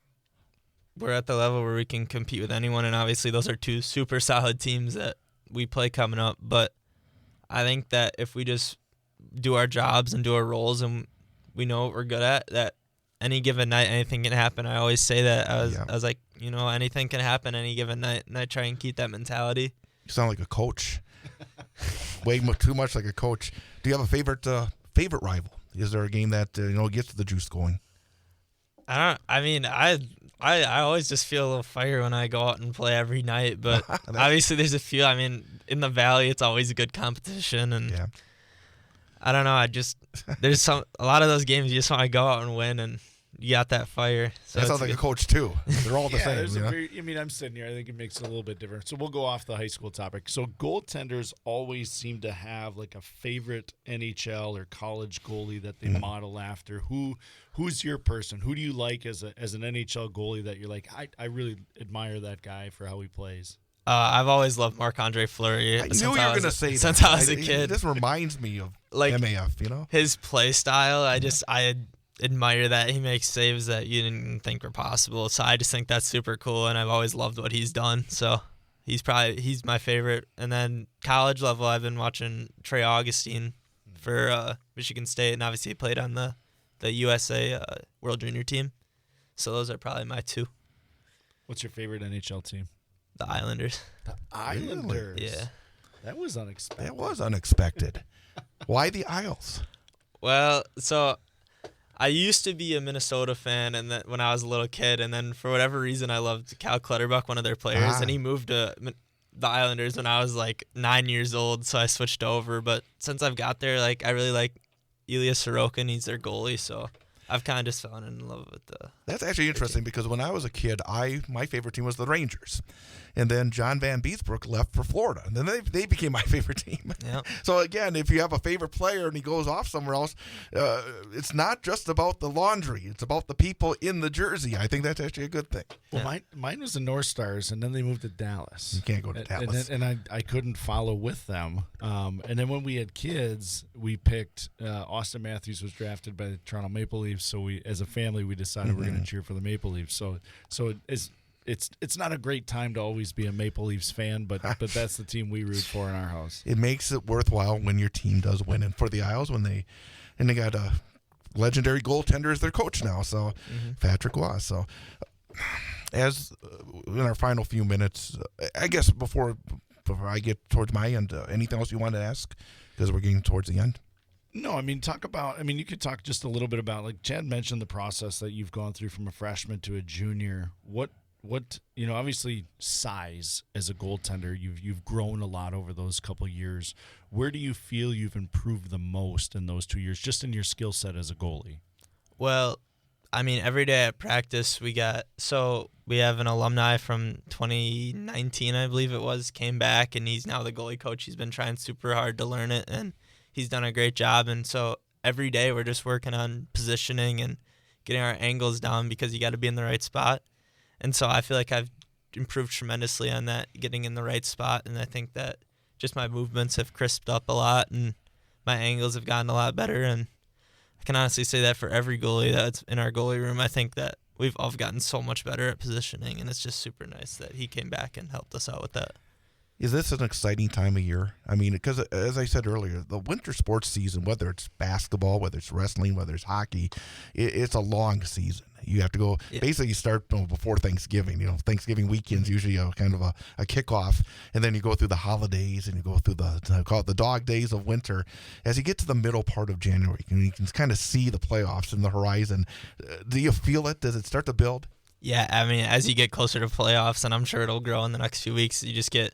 we're at the level where we can compete with anyone, and obviously those are two super solid teams that we play coming up. But I think that if we just do our jobs and do our roles and we know what we're good at, that any given night, anything can happen. I always say that. I was like, anything can happen any given night, and I try and keep that mentality. You sound like a coach. Way too much like a coach. Do you have a favorite rival? Is there a game that gets the juice going? I always just feel a little fire when I go out and play every night, but obviously there's a few. I mean, in the Valley, it's always a good competition, and I don't know. There's a lot of those games you just want to go out and win, and you got that fire. So That it's sounds like a good. coach too. They're all the Yeah, same. there's You a know? very, I mean, I'm sitting here. I think it makes it a little bit different. So we'll go off the high school topic. So goaltenders always seem to have like a favorite NHL or college goalie that they model after. Who's your person? Who do you like as an NHL goalie that you're like, I really admire that guy for how he plays? I've always loved Marc-Andre Fleury. I knew you were going to say since that. I was a kid. This reminds me of Like, MAF, you know? his play style, I admire that. He makes saves that you didn't think were possible. So I just think that's super cool, and I've always loved what he's done. So he's my favorite. And then college level, I've been watching Trey Augustine for Michigan State, and obviously he played on the USA World Junior team. So those are probably my two. What's your favorite NHL team? The Islanders. The Islanders. Yeah. That was unexpected. That was unexpected. Why the Isles? Well, so I used to be a Minnesota fan, and then when I was a little kid, and then for whatever reason, I loved Cal Clutterbuck, one of their players, and he moved to the Islanders when I was like 9 years old, so I switched over. But since I've got there, like I really like Ilya Sorokin. He's their goalie, so I've kind of just fallen in love with the. That's actually interesting because when I was a kid, my favorite team was the Rangers. And then John Van Beesbrook left for Florida. And then they became my favorite team. Yep. So, again, if you have a favorite player and he goes off somewhere else, it's not just about the laundry. It's about the people in the jersey. I think that's actually a good thing. Well, mine was the North Stars, and then they moved to Dallas. You can't go to Dallas. And I couldn't follow with them. And then when we had kids, we picked Austin Matthews was drafted by the Toronto Maple Leafs. So we, as a family, we decided we're going to cheer for the Maple Leafs. So it's not a great time to always be a Maple Leafs fan, but that's the team we root for in our house. It makes it worthwhile when your team does win. And for the Isles, they got a legendary goaltender as their coach now, so Patrick Waugh. So as in our final few minutes, I guess before I get towards my end, anything else you want to ask? Because we're getting towards the end. No, I mean, you could talk just a little bit about, like Chad mentioned, the process that you've gone through from a freshman to a junior. What obviously size as a goaltender, you've grown a lot over those couple years. Where do you feel you've improved the most in those 2 years, just in your skill set as a goalie? Well, I mean, every day at practice we have an alumni from 2019, I believe it was, came back, and he's now the goalie coach. He's been trying super hard to learn it, and he's done a great job. And so every day we're just working on positioning and getting our angles down because you got to be in the right spot. And so I feel like I've improved tremendously on that, getting in the right spot. And I think that just my movements have crisped up a lot and my angles have gotten a lot better. And I can honestly say that for every goalie that's in our goalie room. I think that we've all gotten so much better at positioning, and it's just super nice that he came back and helped us out with that. Is this an exciting time of year? I mean, because as I said earlier, the winter sports season, whether it's basketball, whether it's wrestling, whether it's hockey, it's a long season. You have to go, basically you start before Thanksgiving. Thanksgiving weekend's usually kind of a kickoff, and then you go through the holidays and you go through call it the dog days of winter. As you get to the middle part of January, you can kind of see the playoffs in the horizon. Do you feel it? Does it start to build? Yeah, I mean, as you get closer to playoffs, and I'm sure it'll grow in the next few weeks, you just get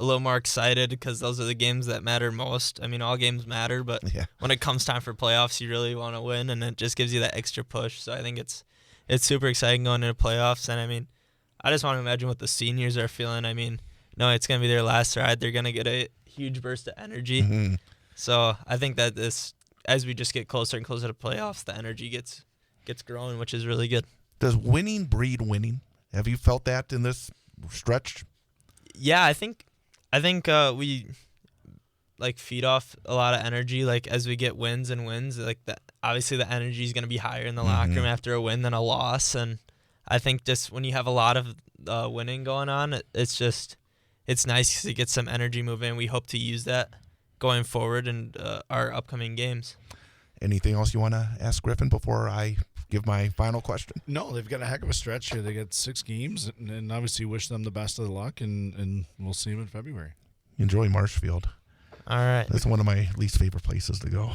a little more excited because those are the games that matter most. I mean, all games matter, but when it comes time for playoffs, you really want to win, and it just gives you that extra push. So I think it's super exciting going into playoffs. And I mean, I just want to imagine what the seniors are feeling. I mean, no, it's going to be their last ride. They're going to get a huge burst of energy. Mm-hmm. So I think that as we just get closer and closer to playoffs, the energy gets growing, which is really good. Does winning breed winning? Have you felt that in this stretch? Yeah, I think we feed off a lot of energy. Like as we get wins, like obviously the energy is going to be higher in the locker room after a win than a loss. And I think just when you have a lot of winning going on, it's nice to get some energy moving. We hope to use that going forward in our upcoming games. Anything else you want to ask Griffin before I give my final question? No, they've got a heck of a stretch here. They got 6 games, and obviously wish them the best of the luck, and we'll see them in February. Enjoy Marshfield. All right. That's one of my least favorite places to go.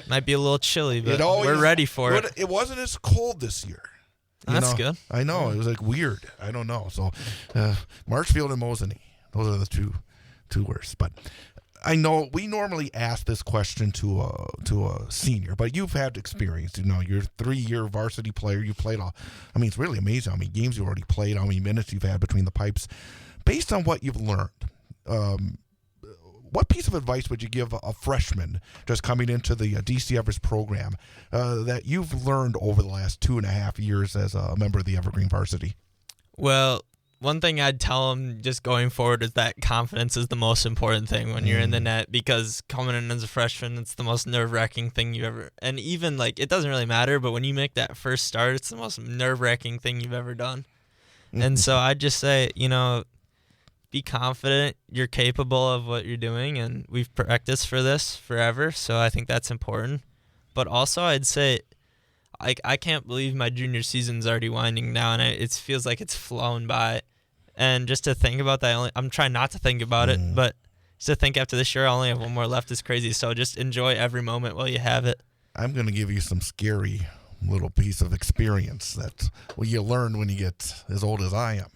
Might be a little chilly, but we're ready for it. It wasn't as cold this year. That's good. I know. It was weird. I don't know. So Marshfield and Mosinee, those are the two worst. But I know we normally ask this question to a senior, but you've had experience. You're a 3-year varsity player. You played it's really amazing how many games you already played, how many minutes you've had between the pipes. Based on what you've learned, what piece of advice would you give a freshman just coming into the DC Everest program that you've learned over the last 2.5 years as a member of the Evergreen varsity? Well, one thing I'd tell them just going forward is that confidence is the most important thing when you're in the net, because coming in as a freshman, it's the most nerve-wracking thing you ever, and even it doesn't really matter, but when you make that first start, it's the most nerve-wracking thing you've ever done. And so I'd just say, be confident, you're capable of what you're doing, and we've practiced for this forever, so I think that's important. But also I'd say, I can't believe my junior season's already winding down. It feels like it's flown by. And just to think about that, I'm trying not to think about it, but just to think after this year I only have one more left is crazy. So just enjoy every moment while you have it. I'm going to give you some scary little piece of experience that you learn when you get as old as I am.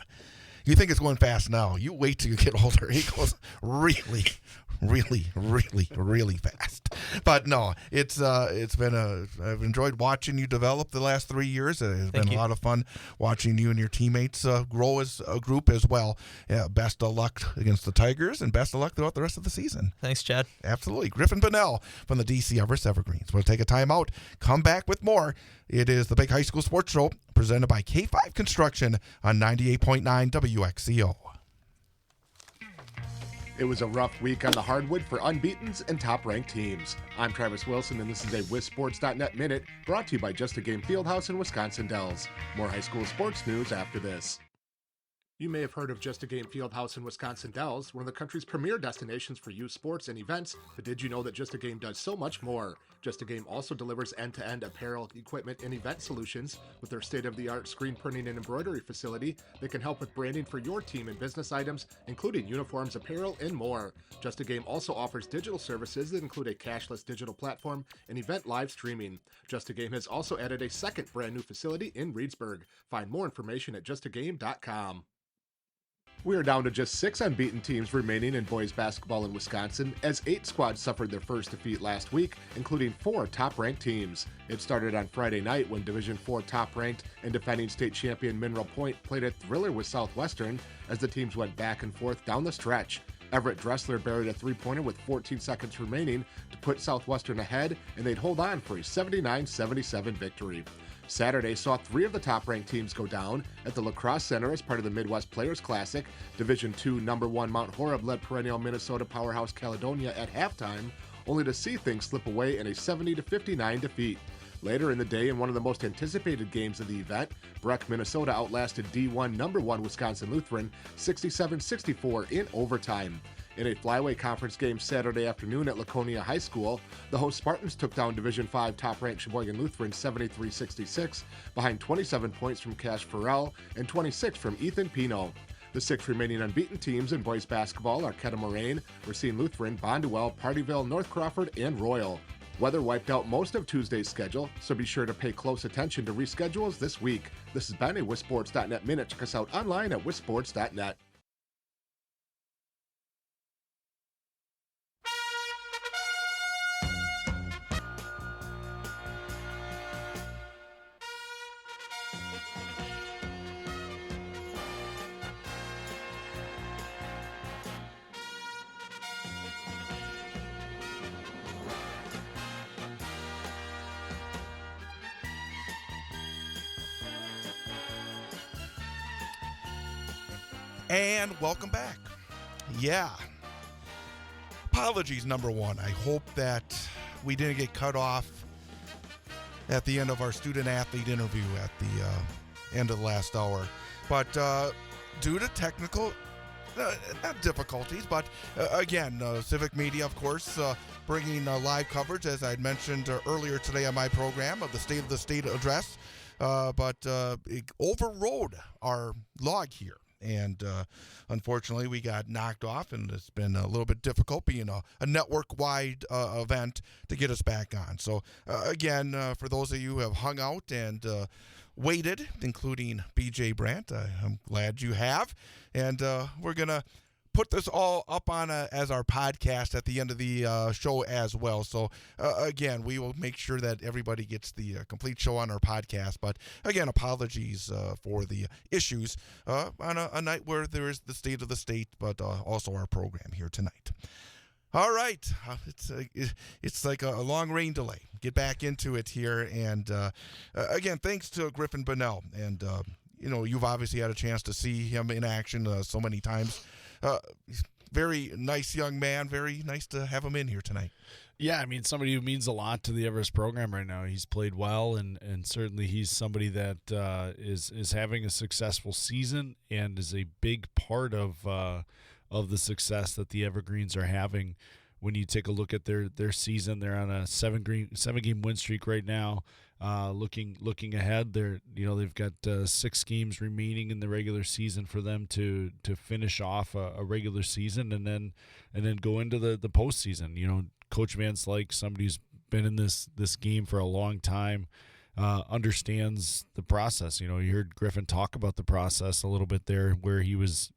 You think it's going fast now. You wait till you get older. It goes really, really, really, really fast. But no, it's been I've enjoyed watching you develop the last 3 years. It's been a lot of fun watching you and your teammates grow as a group as well. Yeah, best of luck against the Tigers, and best of luck throughout the rest of the season. Thanks, Chad. Absolutely. Griffin Bunnell from the DC Everest Evergreens. We'll take a time out, come back with more. It is the Big High School Sports Show presented by K5 Construction on 98.9 WXCO. It was a rough week on the hardwood for unbeatens and top-ranked teams. I'm Travis Wilson, and this is a WisSports.net Minute brought to you by Just a Game Fieldhouse in Wisconsin Dells. More high school sports news after this. You may have heard of Just a Game Fieldhouse in Wisconsin Dells, one of the country's premier destinations for youth sports and events, but did you know that Just a Game does so much more? Just a Game also delivers end-to-end apparel, equipment, and event solutions with their state-of-the-art screen printing and embroidery facility that can help with branding for your team and business items, including uniforms, apparel, and more. Just a Game also offers digital services that include a cashless digital platform and event live streaming. Just a Game has also added a second brand new facility in Reedsburg. Find more information at justagame.com. We are down to just 6 unbeaten teams remaining in boys basketball in Wisconsin, as 8 squads suffered their first defeat last week, including 4 top-ranked teams. It started on Friday night when Division IV top-ranked and defending state champion Mineral Point played a thriller with Southwestern as the teams went back and forth down the stretch. Everett Dressler buried a three-pointer with 14 seconds remaining to put Southwestern ahead, and they'd hold on for a 79-77 victory. Saturday saw 3 of the top-ranked teams go down at the Lacrosse Center as part of the Midwest Players Classic. Division II number 1 Mount Horeb led perennial Minnesota powerhouse Caledonia at halftime, only to see things slip away in a 70-59 defeat. Later in the day, in one of the most anticipated games of the event, Breck, Minnesota outlasted D1 number 1 Wisconsin Lutheran 67-64 in overtime. In a flyweight conference game Saturday afternoon at Laconia High School, the host Spartans took down Division V top-ranked Sheboygan Lutheran 73-66 behind 27 points from Cash Farrell and 26 from Ethan Pino. The 6 remaining unbeaten teams in boys basketball are Kettle Moraine, Racine Lutheran, Bonduel, Partyville, North Crawford, and Royal. Weather wiped out most of Tuesday's schedule, so be sure to pay close attention to reschedules this week. This has been a WisSports.net Minute. Check us out online at WisSports.net. And welcome back. Yeah. Apologies, number 1. I hope that we didn't get cut off at the end of our student-athlete interview at the end of the last hour. But due to technical, not difficulties, but again, Civic Media, of course, bringing live coverage, as I mentioned earlier today on my program, of the State of the State address, but it overrode our log here. And unfortunately, we got knocked off, and it's been a little bit difficult being a network-wide event to get us back on. So, again, for those of you who have hung out and waited, including BJ Brandt, I'm glad you have. And we're going to put this all up on as our podcast at the end of the show as well. So again, we will make sure that everybody gets the complete show on our podcast. But again, apologies for the issues on a night where there is the state of the state, but also our program here tonight. All right, it's like a long rain delay. Get back into it here, and again, thanks to Griffin Bunnell, and you've obviously had a chance to see him in action so many times. Very nice young man. Very nice to have him in here tonight. Yeah, I mean, somebody who means a lot to the Everest program right now. He's played well, and certainly he's somebody that is having a successful season and is a big part of the success that the Evergreens are having. When you take a look at their season, they're on a seven game win streak right now. Looking ahead, they've got 6 games remaining in the regular season for them to finish off a regular season and then go into the postseason. Coach Van Slyke, somebody who's been in this game for a long time, understands the process. You heard Griffin talk about the process a little bit there, where he was,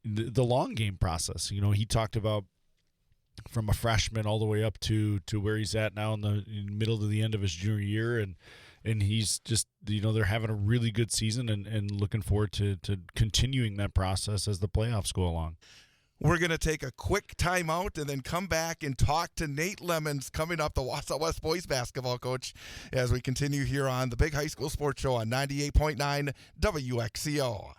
the long game process. He talked about from a freshman all the way up to where he's at now in the middle to the end of his junior year, and he's just, they're having a really good season and looking forward to continuing that process as the playoffs go along. We're going to take a quick timeout and then come back and talk to Nate Lemons, coming up, the Wausau West boys basketball coach, as we continue here on the Big High School Sports Show on 98.9 WXCO.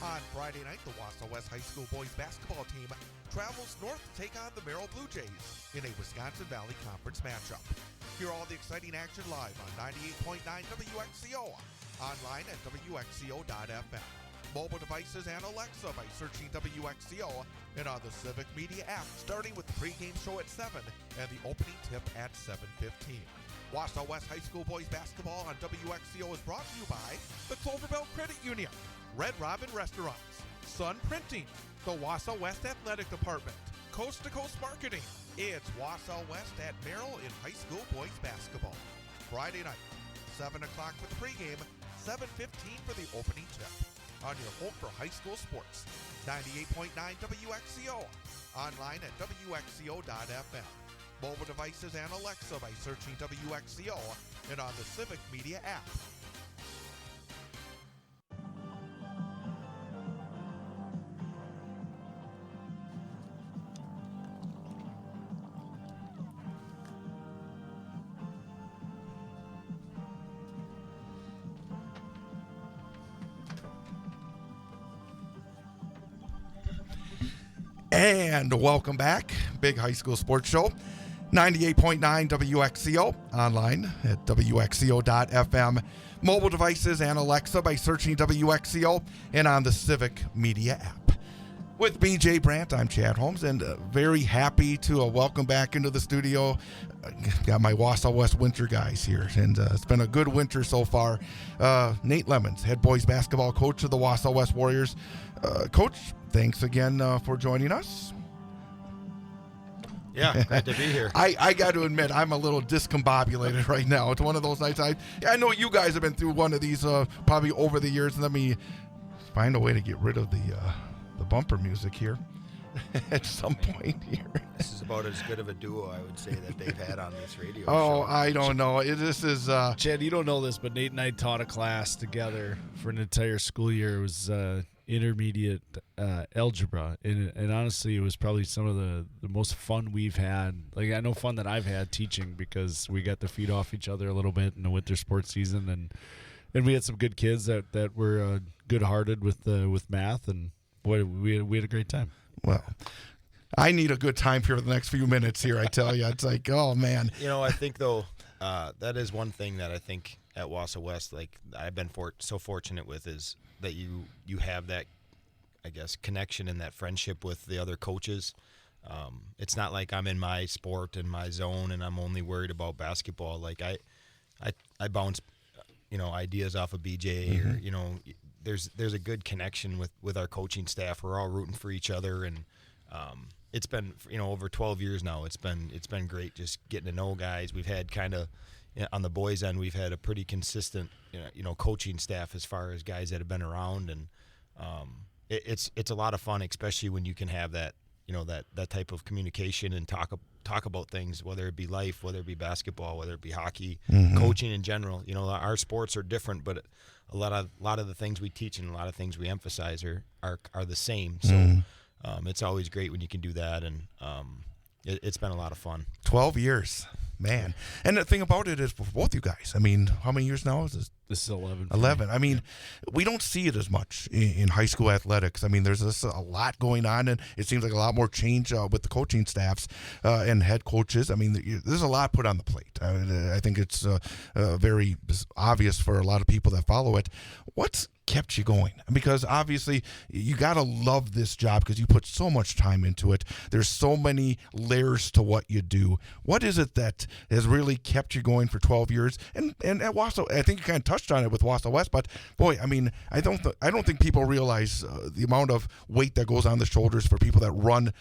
On Friday night, the Wausau West High School boys basketball team travels north to take on the Merrill Blue Jays in a Wisconsin Valley Conference matchup. Hear all the exciting action live on 98.9 WXCO, online at WXCO.FM. Mobile devices and Alexa by searching WXCO, and on the Civic Media app, starting with the pregame show at 7 and the opening tip at 7:15. Wausau West High School boys basketball on WXCO is brought to you by the Cloverbell Credit Union, Red Robin Restaurants, Sun Printing, the Wausau West Athletic Department, Coast to Coast Marketing. It's Wausau West at Merrill in high school boys basketball. Friday night, 7 o'clock for the pregame, 7:15 for the opening tip. On your home for high school sports, 98.9 WXCO, online at WXCO.FM. Mobile devices and Alexa by searching WXCO, and on the Civic Media app. And welcome back, Big High School Sports Show, 98.9 WXCO, online at WXCO.FM, mobile devices and Alexa by searching WXCO, and on the Civic Media app. With me, Jay Brandt, I'm Chad Holmes, and very happy to welcome back into the studio. Got my Wausau West winter guys here, and it's been a good winter so far. Nate Lemons, head boys basketball coach of the Wausau West Warriors. Coach, thanks again for joining us. Yeah, glad to be here. I got to admit, I'm a little discombobulated right now. It's one of those nights. I know you guys have been through one of these probably over the years. Let me find a way to get rid of the bumper music here at some point here. This is about as good of a duo, I would say, that they've had on this radio show. Oh, I don't know. This is... Chad, you don't know this, but Nate and I taught a class together for an entire school year. It was intermediate algebra, and honestly, it was probably some of the most fun we've had. Like, I know fun that I've had teaching, because we got to feed off each other a little bit in the winter sports season, and we had some good kids that were good-hearted with math, and boy, we had a great time. Well, I need a good time here for the next few minutes here, I tell you. It's like, oh, man. I think, though, that is one thing that I think at Wausau West, like, I've been so fortunate with, is that you have that, I guess, connection and that friendship with the other coaches. It's not like I'm in my sport and my zone and I'm only worried about basketball. Like, I bounce, ideas off of BJ, or, there's a good connection with our coaching staff. We're all rooting for each other, and it's been, over 12 years now. It's been great just getting to know guys. We've had kind of, on the boys' end, we've had a pretty consistent, coaching staff as far as guys that have been around, and it's a lot of fun, especially when you can have that, that type of communication and talk about things, whether it be life, whether it be basketball, whether it be hockey, coaching in general. Our sports are different, but a lot of the things we teach and a lot of things we emphasize are the same. So it's always great when you can do that, and it's been a lot of fun. 12 years, man. And the thing about it is, for both you guys, I mean, how many years now is this? This is 11. 11. I mean, we don't see it as much in high school athletics. I mean, there's a lot going on, and it seems like a lot more change with the coaching staffs and head coaches. I mean, there's a lot put on the plate. I think it's very obvious for a lot of people that follow it. What's kept you going? Because obviously you got to love this job because you put so much time into it. There's so many layers to what you do. What is it that has really kept you going for 12 years? And at Wausau, I think you kind of touched on it with Wausau West, but boy, I mean, I don't think people realize the amount of weight that goes on the shoulders for people that run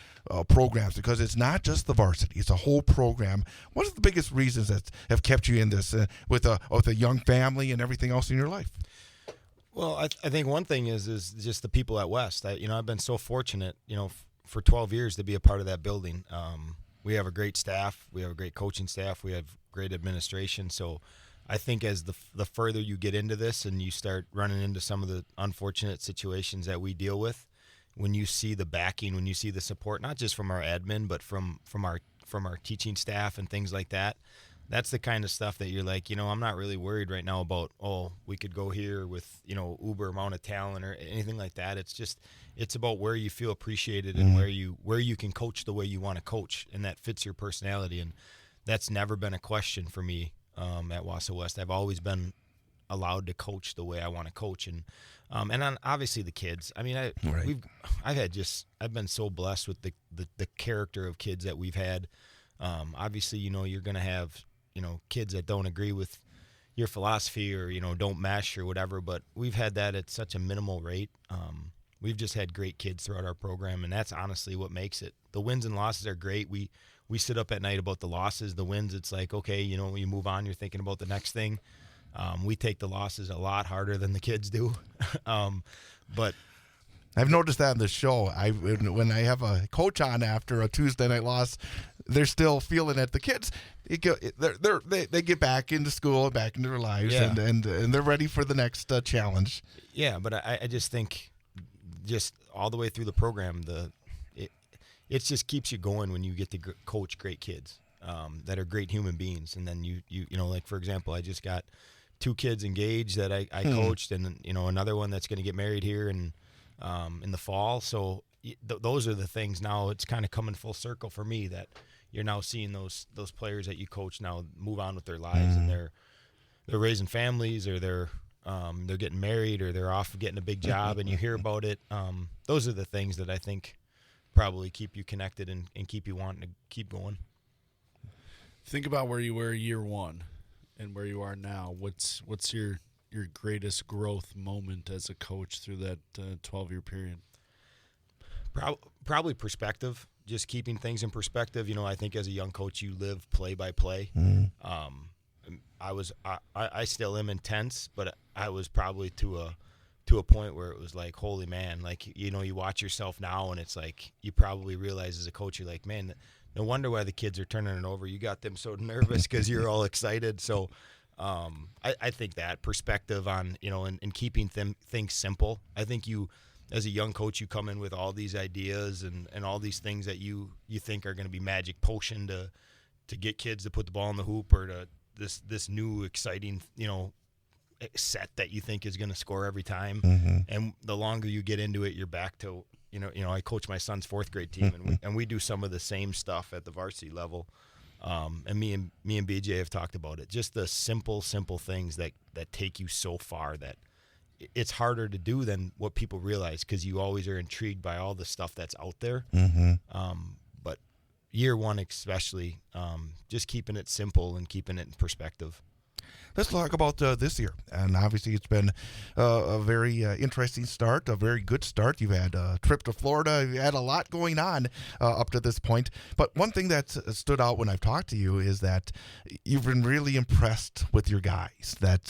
programs, because it's not just the varsity, it's a whole program. What are the biggest reasons that have kept you in this with a young family and everything else in your life? Well, I think one thing is just the people at West. I've been so fortunate, for 12 years to be a part of that building. We have a great staff. We have a great coaching staff. We have great administration. So I think as the further you get into this and you start running into some of the unfortunate situations that we deal with, when you see the backing, when you see the support, not just from our admin, but from our teaching staff and things like that, that's the kind of stuff that you're like, I'm not really worried right now about, we could go here with, uber amount of talent or anything like that. It's about where you feel appreciated and where you can coach the way you want to coach, and that fits your personality. And that's never been a question for me at Wausau West. I've always been allowed to coach the way I want to coach, and then obviously the kids. I mean, I've been so blessed with the character of kids that we've had. Obviously, you're going to have kids that don't agree with your philosophy or, don't mesh or whatever, but we've had that at such a minimal rate. We've just had great kids throughout our program, and that's honestly what makes it. The wins and losses are great. We sit up at night about the losses. The wins, it's like, okay, when you move on, you're thinking about the next thing. We take the losses a lot harder than the kids do. But I've noticed that in the show. When I have a coach on after a Tuesday night loss, they're still feeling it. The kids, they get back into school, back into their lives, and they're ready for the next challenge. Yeah, but I just think, just all the way through the program, it just keeps you going when you get to coach great kids that are great human beings. And then you like, for example, I just got 2 kids engaged that I coached, and another one that's going to get married here in the fall. So those are the things now. It's kind of coming full circle for me that you're now seeing those players that you coach now move on with their lives, and they're raising families, or they're getting married, or they're off getting a big job, and you hear about it. Those are the things that I think probably keep you connected and keep you wanting to keep going. Think about where you were year one and where you are now. What's your greatest growth moment as a coach through that 12-year period? Probably perspective, just keeping things in perspective. I think as a young coach, you live play by play. I still am intense, but I was probably to a point where it was like, holy man, like, you watch yourself now, and it's like, you probably realize as a coach, you're like, man, no wonder why the kids are turning it over. You got them so nervous because you're all excited. So I think that perspective on, and keeping things simple. I think you, as a young coach, you come in with all these ideas and all these things that you think are going to be magic potion to get kids to put the ball in the hoop, or to this new exciting, set that you think is going to score every time. And the longer you get into it, you're back to, I coach my son's 4th grade team, and we do some of the same stuff at the varsity level. And me and BJ have talked about it. Just the simple things that take you so far that it's harder to do than what people realize, because you always are intrigued by all the stuff that's out there. But year one especially, just keeping it simple and keeping it in perspective. let's talk about this year. And obviously, it's been a very interesting start, a very good start. You've had a trip to Florida. You've had a lot going on up to this point. But one thing that's stood out when I've talked to you is that you've been really impressed with your guys. That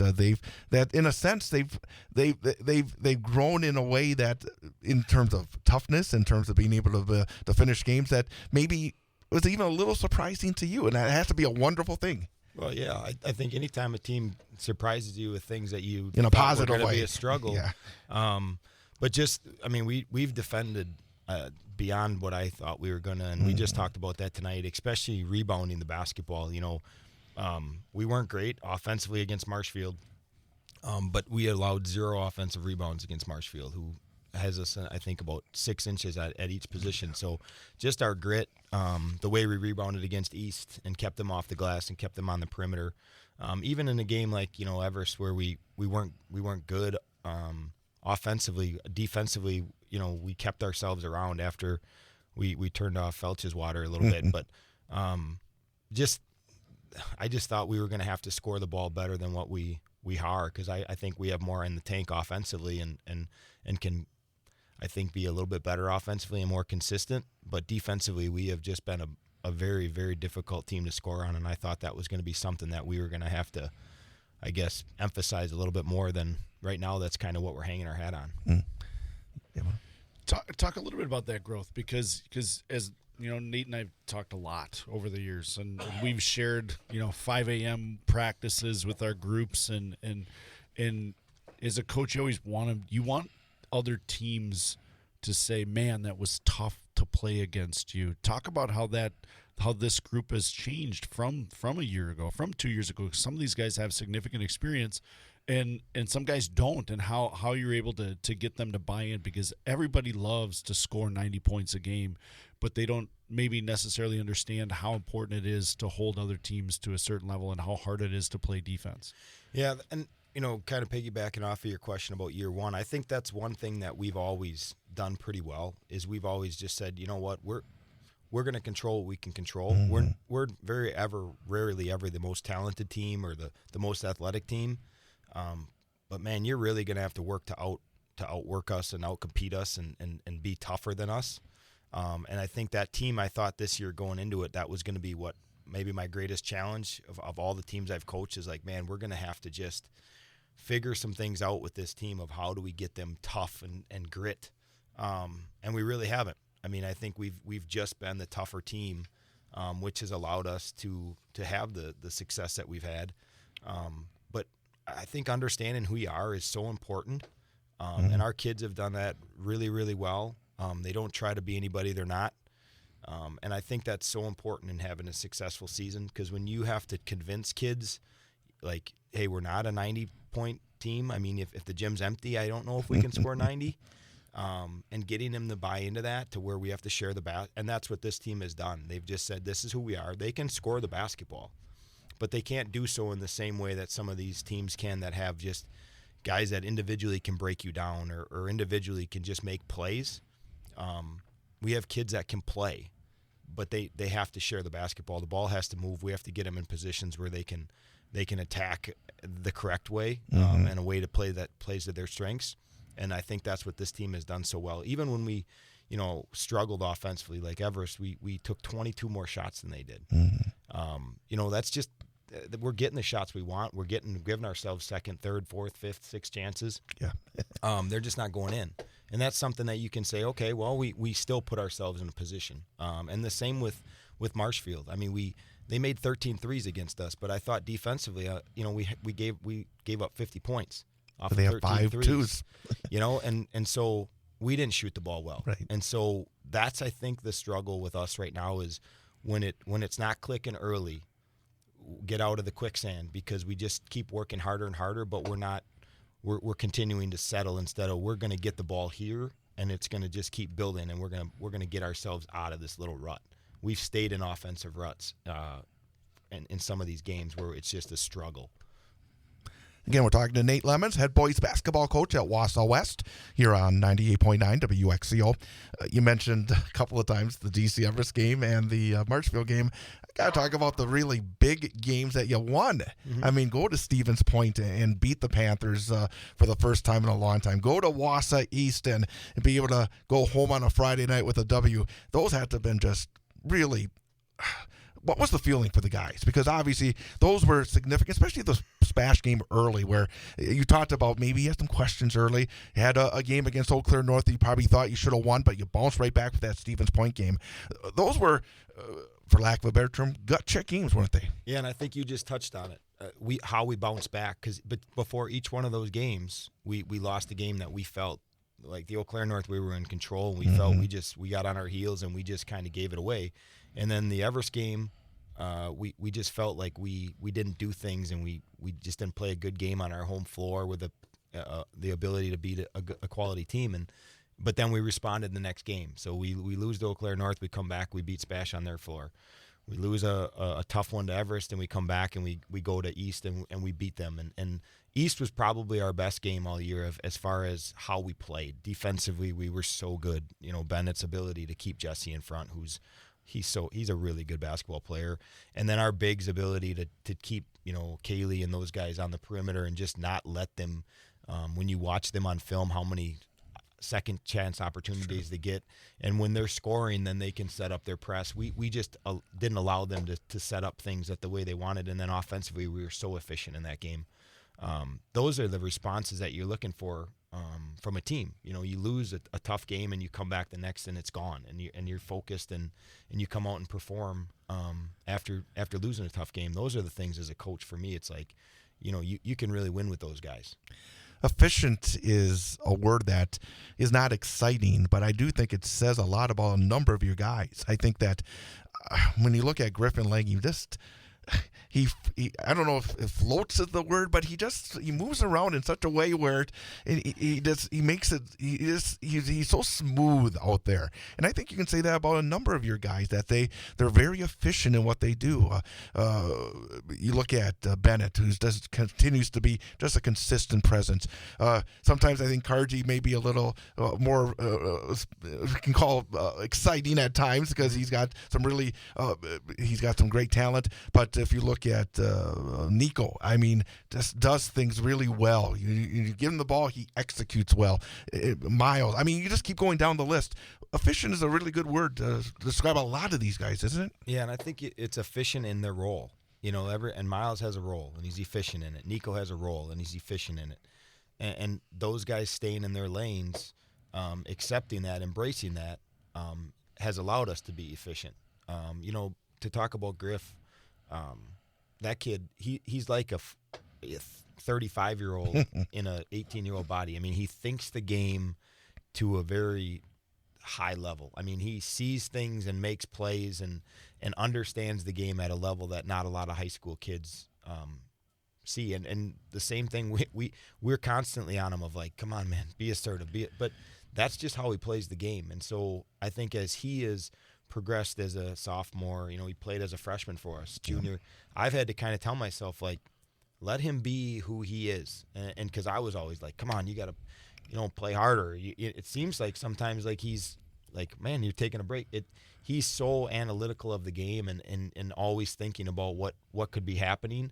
in a sense they've grown in a way that, in terms of toughness, in terms of being able to finish games, that maybe was even a little surprising to you, and that has to be a wonderful thing. Well, yeah, I think anytime a team surprises you with things that you in a positive were going to way, be a struggle. Yeah. But just, I mean, we've defended beyond what I thought we were going to, and we just talked about that tonight, especially rebounding the basketball. You know, we weren't great offensively against Marshfield, but we allowed 0 offensive rebounds against Marshfield, who has us, I think, about 6 inches at each position. So just our grit, the way we rebounded against East and kept them off the glass and kept them on the perimeter. Even in a game like, you know, Everest, where we weren't good offensively, defensively, you know, we kept ourselves around after we turned off Felch's water a little bit. But I just thought we were going to have to score the ball better than what we are, because I think we have more in the tank offensively and can, I think, be a little bit better offensively and more consistent. But defensively, we have just been a very, very difficult team to score on, and I thought that was going to be something that we were going to have to, I guess, emphasize a little bit more than right now. That's kind of what we're hanging our hat on. Yeah. Talk a little bit about that growth, because as you know, Nate and I've talked a lot over the years, and we've shared, you know, 5 a.m. practices with our groups, and as a coach, you always want other teams to say, man, that was tough to play against you. Talk about how this group has changed from a year ago, from 2 years ago. Some of these guys have significant experience, and some guys don't, and how you're able to get them to buy in, because everybody loves to score 90 points a game, but they don't maybe necessarily understand how important it is to hold other teams to a certain level and how hard it is to play defense. Yeah, and you know, kind of piggybacking off of your question about year one, I think that's one thing that we've always done pretty well, is we've always just said, you know what, we're going to control what we can control. We're rarely ever the most talented team or the most athletic team. But man, you're really going to have to work to outwork us and outcompete us and be tougher than us. And I think that team, I thought this year going into it, that was going to be what maybe my greatest challenge of all the teams I've coached, is like, man, we're going to have to just figure some things out with this team of how do we get them tough and grit. And we really haven't. I mean, I think we've just been the tougher team, which has allowed us to have the success that we've had. But I think understanding who you are is so important. And our kids have done that really, really well. They don't try to be anybody they're not. And I think that's so important in having a successful season, because when you have to convince kids, like, hey, we're not a 90-point team. I mean, if the gym's empty, I don't know if we can score 90. And getting them to buy into that, to where we have to share the bat. And that's what this team has done. They've just said, this is who we are. They can score the basketball, but they can't do so in the same way that some of these teams can, that have just guys that individually can break you down or individually can just make plays. We have kids that can play, but they have to share the basketball. The ball has to move. We have to get them in positions where they can attack the correct way, and a way to play that plays to their strengths. And I think that's what this team has done so well. Even when we, you know, struggled offensively, like Everest, we took 22 more shots than they did. You know, that's just, we're getting the shots we want. We're giving ourselves second, third, fourth, fifth, sixth chances. Yeah. They're just not going in. And that's something that you can say, okay, well, we still put ourselves in a position. And the same with Marshfield. I mean, they made 13 threes against us, but I thought defensively, you know, we gave up 50 points off of 13 5 threes. twos. You know, and so we didn't shoot the ball well. Right. And so that's, I think, the struggle with us right now is when it's not clicking early, get out of the quicksand, because we just keep working harder and harder, but we're continuing to settle instead of, we're going to get the ball here and it's going to just keep building, and we're going to get ourselves out of this little rut. We've stayed in offensive ruts in some of these games where it's just a struggle. Again, we're talking to Nate Lemons, head boys basketball coach at Wausau West, here on 98.9 WXCO. You mentioned a couple of times the DC Everest game and the Marshfield game. I got to talk about the really big games that you won. Mm-hmm. I mean, go to Stevens Point and beat the Panthers for the first time in a long time. Go to Wausau East and be able to go home on a Friday night with a W. Those had to have been just really... What was the feeling for the guys? Because obviously those were significant, especially the Spash game early, where you talked about maybe you had some questions early. You had a game against Eau Claire North that you probably thought you should have won, but you bounced right back with that Stevens Point game. Those were, for lack of a better term, gut check games, weren't they? Yeah, and I think you just touched on it. How we bounced back, but before each one of those games, we lost a game that we felt like the Eau Claire North, we were in control, and we felt we got on our heels and we just kind of gave it away. And then the Everest game, we just felt like we didn't do things, and we just didn't play a good game on our home floor with the ability to beat a quality team. But then we responded the next game. So we lose to Eau Claire North, we come back, we beat Spash on their floor. We lose a tough one to Everest, and we come back and we go to East and we beat them. And East was probably our best game all year as far as how we played. Defensively, we were so good. You know, Bennett's ability to keep Jesse in front, he's a really good basketball player. And then our bigs' ability to keep, you know, Kaylee and those guys on the perimeter and just not let them, when you watch them on film, how many second chance opportunities they get. And when they're scoring, then they can set up their press. We just didn't allow them to set up things the way they wanted. And then offensively, we were so efficient in that game. Those are the responses that you're looking for from a team. You know, you lose a tough game and you come back the next and it's gone, and you're focused and you come out and perform after losing a tough game. Those are the things as a coach for me. It's like, you know, you can really win with those guys. Efficient is a word that is not exciting, but I do think it says a lot about a number of your guys. I think that when you look at Griffin Lang, you just... He I don't know if floats is the word, but he moves around in such a way where he makes it he's so smooth out there. And I think you can say that about a number of your guys, that they're very efficient in what they do. You look at Bennett, who continues to be just a consistent presence. Sometimes I think Karji may be a little more we can call exciting at times, because he's got some great talent. But if you look at Nico, I mean, just does things really well. You give him the ball, he executes well. Miles, I mean, you just keep going down the list. Efficient is a really good word to describe a lot of these guys, isn't it? Yeah, and I think it's efficient in their role. You know, and Miles has a role, and he's efficient in it. Nico has a role, and he's efficient in it. And those guys staying in their lanes, accepting that, embracing that, has allowed us to be efficient. You know, to talk about Griff, that kid, he's like a 35-year-old in a 18-year-old body. I mean, he thinks the game to a very high level. I mean, he sees things and makes plays and understands the game at a level that not a lot of high school kids see. And the same thing, we're constantly on him of like, come on, man, be assertive, but that's just how he plays the game. And so I think as he is progressed as a sophomore, you know, he played as a freshman for us, junior. I've had to kind of tell myself, like, let him be who he is. And because I was always like, come on, you got to, you know, play harder. It seems like sometimes like he's like, man, you're taking a break. He's so analytical of the game and always thinking about what could be happening,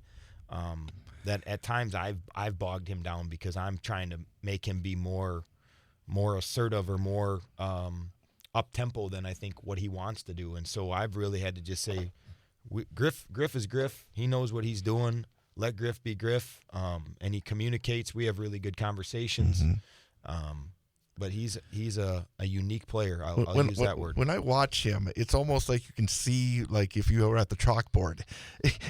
that at times I've bogged him down, because I'm trying to make him be more assertive or more up-tempo than I think what he wants to do. And so I've really had to just say, Griff is Griff. He knows what he's doing. Let Griff be Griff. And he communicates. We have really good conversations. But he's a unique player. I'll use that word. When I watch him, it's almost like you can see, like if you were at the chalkboard,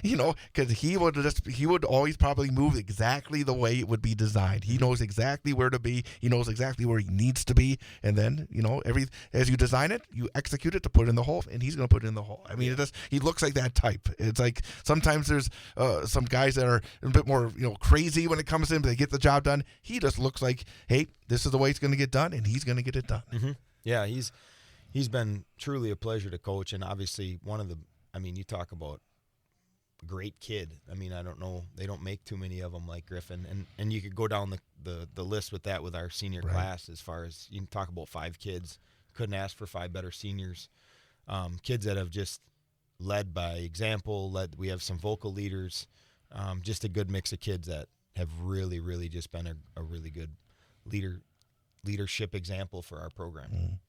you know, because he would always probably move exactly the way it would be designed. He knows exactly where to be. He knows exactly where he needs to be. And then, you know, as you design it, you execute it to put it in the hole, and he's going to put it in the hole. I mean, he looks like that type. It's like sometimes there's some guys that are a bit more, you know, crazy when it comes to him. They get the job done. He just looks like, hey, this is the way it's going to get done, and he's going to get it done. Mm-hmm. Yeah, he's been truly a pleasure to coach, and obviously you talk about great kid. I mean, I don't know. They don't make too many of them like Griffin. And you could go down the list with that with our senior class as far as you can talk about 5 kids. Couldn't ask for 5 better seniors. Kids that have just led by example. We have some vocal leaders. Just a good mix of kids that have really, really just been a really good leadership example for our program.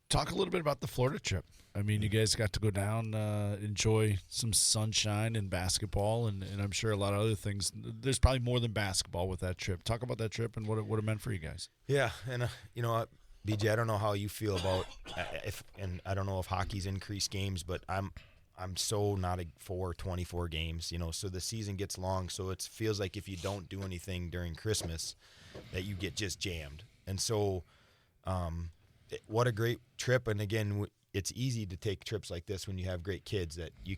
Talk a little bit about the Florida trip. I mean, you guys got to go down, enjoy some sunshine and basketball, and I'm sure a lot of other things. There's probably more than basketball with that trip. Talk about that trip and what it meant for you guys. Yeah, and you know, BJ, I don't know how you feel about and I don't know if hockey's increased games, but I'm so not for 24 games, you know. So the season gets long, so it feels like if you don't do anything during Christmas, that you get just jammed. And so, what a great trip! And again, it's easy to take trips like this when you have great kids that you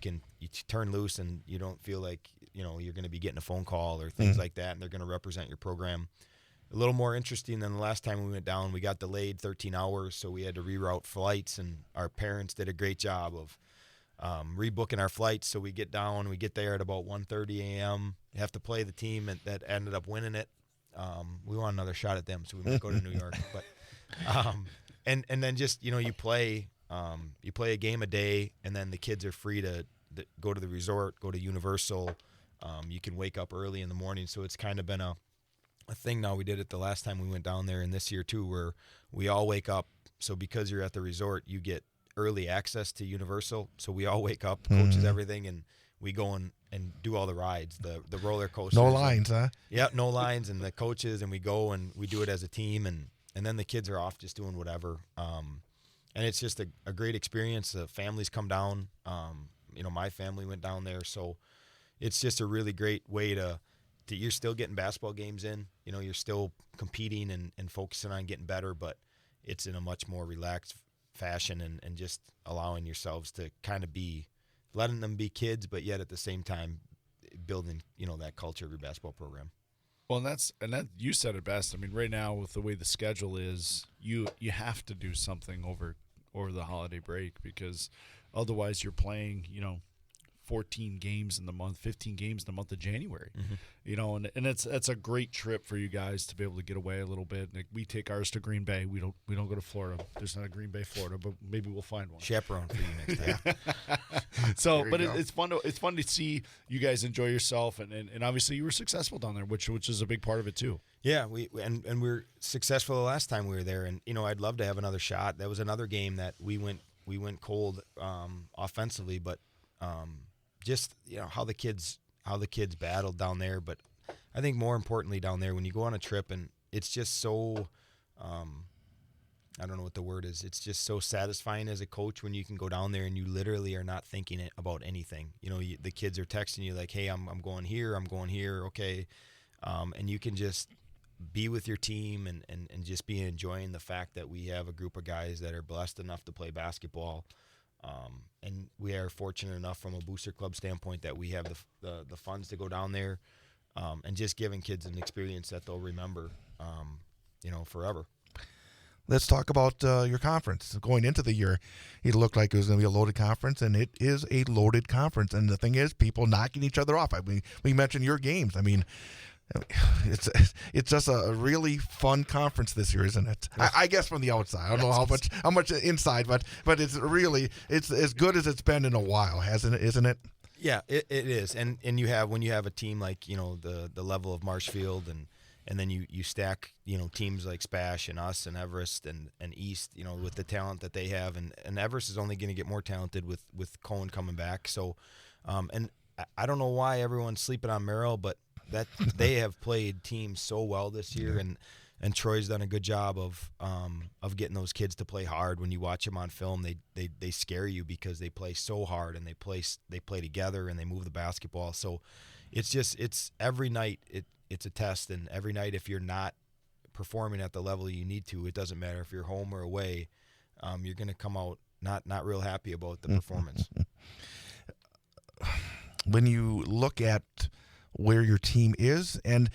turn loose and you don't feel like, you know, you're going to be getting a phone call or things like that, and they're going to represent your program. A little more interesting than the last time we went down. We got delayed 13 hours, so we had to reroute flights, and our parents did a great job of rebooking our flights. So we get there at about 1:30 a.m. You have to play the team that ended up winning it. We want another shot at them, so we might go to New York. But and then just, you know, you play a game a day, and then the kids are free to go to the resort, go to Universal. You can wake up early in the morning, so it's kind of been a thing now. We did it the last time we went down there, and this year too, where we all wake up. So because you're at the resort, you get early access to Universal. So we all wake up, coaches everything, and we go and do all the rides, the roller coasters. No lines, huh? Yeah, no lines, and the coaches, and we go and we do it as a team, and then the kids are off just doing whatever. And it's just a great experience. The families come down. You know, my family went down there, so it's just a really great way to you're still getting basketball games in. You know, you're still competing and focusing on getting better, but it's in a much more relaxed fashion and just allowing yourselves to kind of letting them be kids, but yet at the same time building, you know, that culture of your basketball program. Well, and that you said it best. I mean, right now with the way the schedule is, you have to do something over the holiday break, because otherwise you're playing, you know, 14 games in the month, 15 games in the month of January. You know, and it's a great trip for you guys to be able to get away a little bit. Like, we take ours to Green Bay. We don't go to Florida. There's not a Green Bay, Florida, but maybe we'll find one. Chaperone for you next time. So, but it's fun to see you guys enjoy yourself, and obviously you were successful down there, which is a big part of it too. Yeah, we were successful the last time we were there, and you know, I'd love to have another shot. That was another game that we went cold offensively, but just, you know, how the kids battled down there. But I think more importantly down there, when you go on a trip, and it's just so I don't know what the word is. It's just so satisfying as a coach when you can go down there and you literally are not thinking about anything. You know, the kids are texting you like, "Hey, I'm going here. I'm going here. Okay," and you can just be with your team and just be enjoying the fact that we have a group of guys that are blessed enough to play basketball. And we are fortunate enough from a booster club standpoint that we have the funds to go down there, and just giving kids an experience that they'll remember, you know, forever. Let's talk about your conference. Going into the year, it looked like it was going to be a loaded conference, and it is a loaded conference. And the thing is, people knocking each other off. I mean, we mentioned your games. I mean, it's just a really fun conference this year, isn't it? I guess from the outside. I don't know how much inside, but it's as good as it's been in a while, hasn't it? Isn't it? Yeah, it is. And when you have a team like, you know, the level of Marshfield, and then you stack, you know, teams like Spash and us and Everest and East, you know, with the talent that they have, and Everest is only going to get more talented with Cohen coming back. So, and I don't know why everyone's sleeping on Merrill, but that they have played teams so well this year, and Troy's done a good job of getting those kids to play hard. When you watch them on film, they scare you because they play so hard, and they play together, and they move the basketball. So it's every night it's a test, and every night if you're not performing at the level you need to, it doesn't matter if you're home or away, you're going to come out not real happy about the performance. When you look at where your team is, and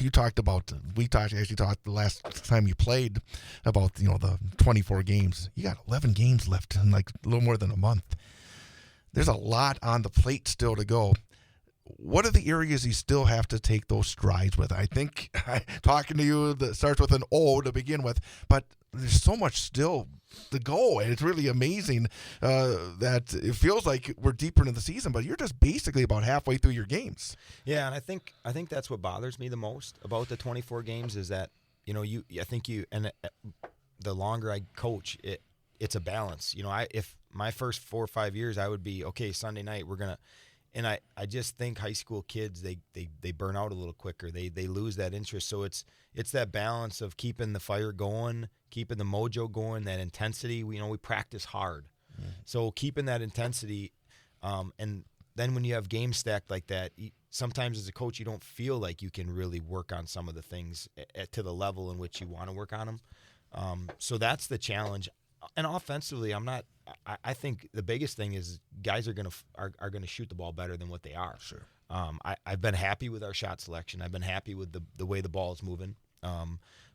we talked the last time you played about, you know, the 24 games. You got 11 games left in like a little more than a month. there's a lot on the plate still to go. What are the areas you still have to take those strides with? I think talking to you that starts with an O to begin with, but there's so much still to go, and it's really amazing that it feels like we're deeper into the season, but you're just basically about halfway through your games. Yeah, and I think that's what bothers me the most about the 24 games is that the longer I coach, it's a balance. If my first 4 or 5 years, I would be okay. Sunday night we're gonna. And I just think high school kids, they burn out a little quicker. They lose that interest. So it's that balance of keeping the fire going, keeping the mojo going, that intensity. We practice hard. Mm-hmm. So keeping that intensity, and then when you have games stacked like that, sometimes as a coach you don't feel like you can really work on some of the things to the level in which you want to work on them. So that's the challenge. And offensively, I think the biggest thing is guys are gonna shoot the ball better than what they are. Sure. I've been happy with our shot selection. I've been happy with the way the ball is moving.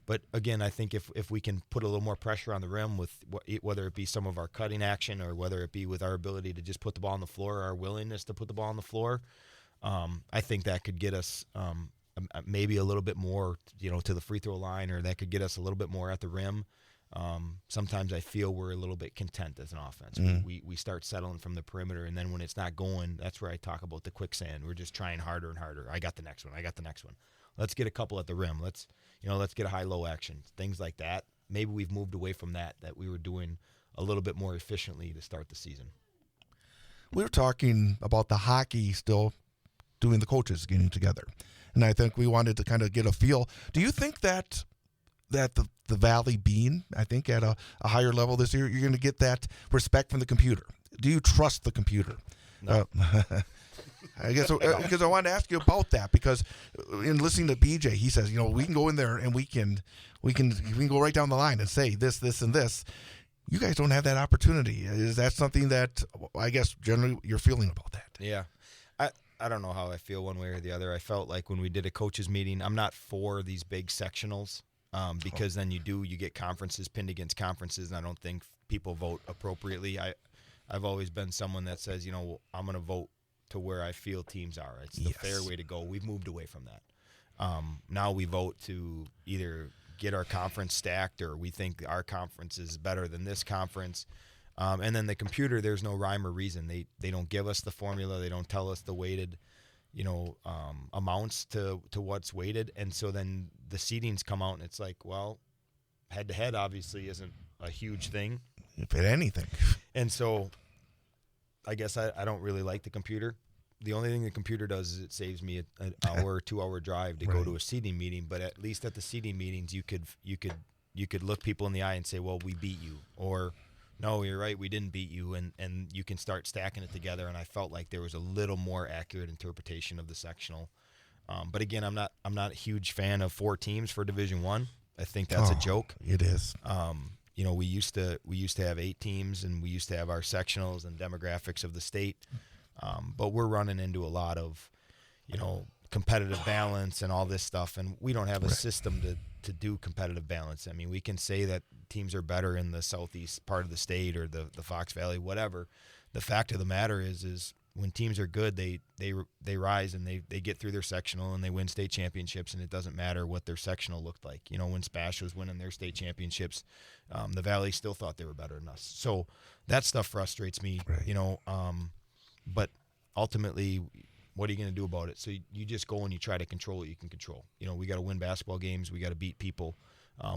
But again, I think if we can put a little more pressure on the rim with whether it be some of our cutting action or whether it be with our ability to just put the ball on the floor, our willingness to put the ball on the floor, I think that could get us maybe a little bit more, to the free throw line, or that could get us a little bit more at the rim. Sometimes I feel we're a little bit content as an offense. We start settling from the perimeter, and then when it's not going, that's where I talk about the quicksand. We're just trying harder and harder. I got the next one. Let's get a couple at the rim. Let's get a high-low action, things like that. Maybe we've moved away from that we were doing a little bit more efficiently to start the season. We were talking about the hockey still doing the coaches getting together, and I think we wanted to kind of get a feel. Do you think that the Valley being, I think, at a higher level this year, you're going to get that respect from the computer? Do you trust the computer? No. I guess because I wanted to ask you about that, because in listening to BJ, he says, we can go in there and we can go right down the line and say this, and this. You guys don't have that opportunity. Is that something that I guess generally you're feeling about that? Yeah. I don't know how I feel one way or the other. I felt like when we did a coaches meeting, I'm not for these big sectionals. Because then you get conferences pinned against conferences, and I don't think people vote appropriately. I've always been someone that says, I'm going to vote to where I feel teams are. It's the fair way to go. We've moved away from that. Now we vote to either get our conference stacked, or we think our conference is better than this conference. And then the computer, there's no rhyme or reason. They don't give us the formula. They don't tell us the weighted amounts to what's weighted, and so then the seedings come out, and it's like, well, head-to-head obviously isn't a huge thing, if anything. And so I guess I don't really like the computer. The only thing the computer does is it saves me an hour or 2 hour drive to go to a seeding meeting. But at least at the seeding meetings, you could look people in the eye and say, well, we beat you, or no, you're right, we didn't beat you, and you can start stacking it together. And I felt like there was a little more accurate interpretation of the sectional. But again, I'm not a huge fan of 4 teams for Division I. I think that's a joke. It is. We used to have 8 teams, and we used to have our sectionals and demographics of the state. But we're running into a lot of, competitive balance and all this stuff, and we don't have a system to do competitive balance. I mean, we can say that teams are better in the southeast part of the state or the Fox Valley, whatever. The fact of the matter is when teams are good, they rise and they get through their sectional and they win state championships, and it doesn't matter what their sectional looked like. When Spash was winning their state championships, the Valley still thought they were better than us. So that stuff frustrates me, but ultimately, what are you going to do about it? So you just go and you try to control what you can control. We got to win basketball games. We got to beat people.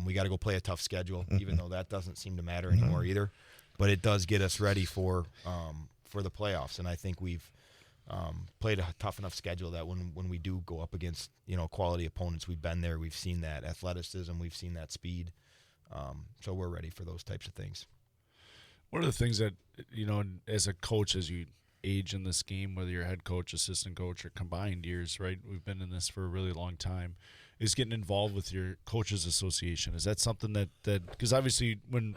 We got to go play a tough schedule, even though that doesn't seem to matter anymore either. But it does get us ready for the playoffs, and I think we've played a tough enough schedule that when we do go up against quality opponents, we've been there. We've seen that athleticism. We've seen that speed. So we're ready for those types of things. One of the things that as a coach, as you age in this game, whether you're head coach, assistant coach, or combined years, right? We've been in this for a really long time. Is getting involved with your coaches association. Is that something that because obviously when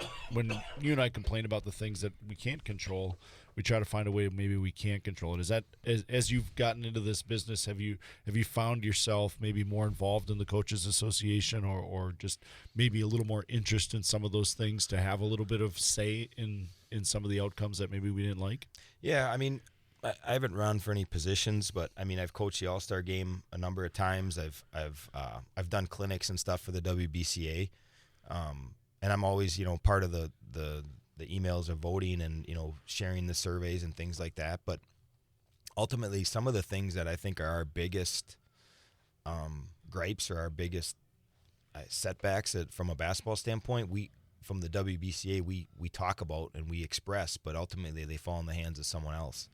you and I complain about the things that we can't control, we try to find a way maybe we can't control it. Is that as you've gotten into this business, have you found yourself maybe more involved in the Coaches Association or just maybe a little more interest in some of those things to have a little bit of say in some of the outcomes that maybe we didn't like? Yeah, I mean, I haven't run for any positions, but I mean, I've coached the All-Star game a number of times. I've done clinics and stuff for the WBCA, and I'm always part of the emails of voting and sharing the surveys and things like that. But ultimately, some of the things that I think are our biggest gripes or our biggest setbacks from a basketball standpoint, from the WBCA we talk about and we express, but ultimately they fall in the hands of someone else.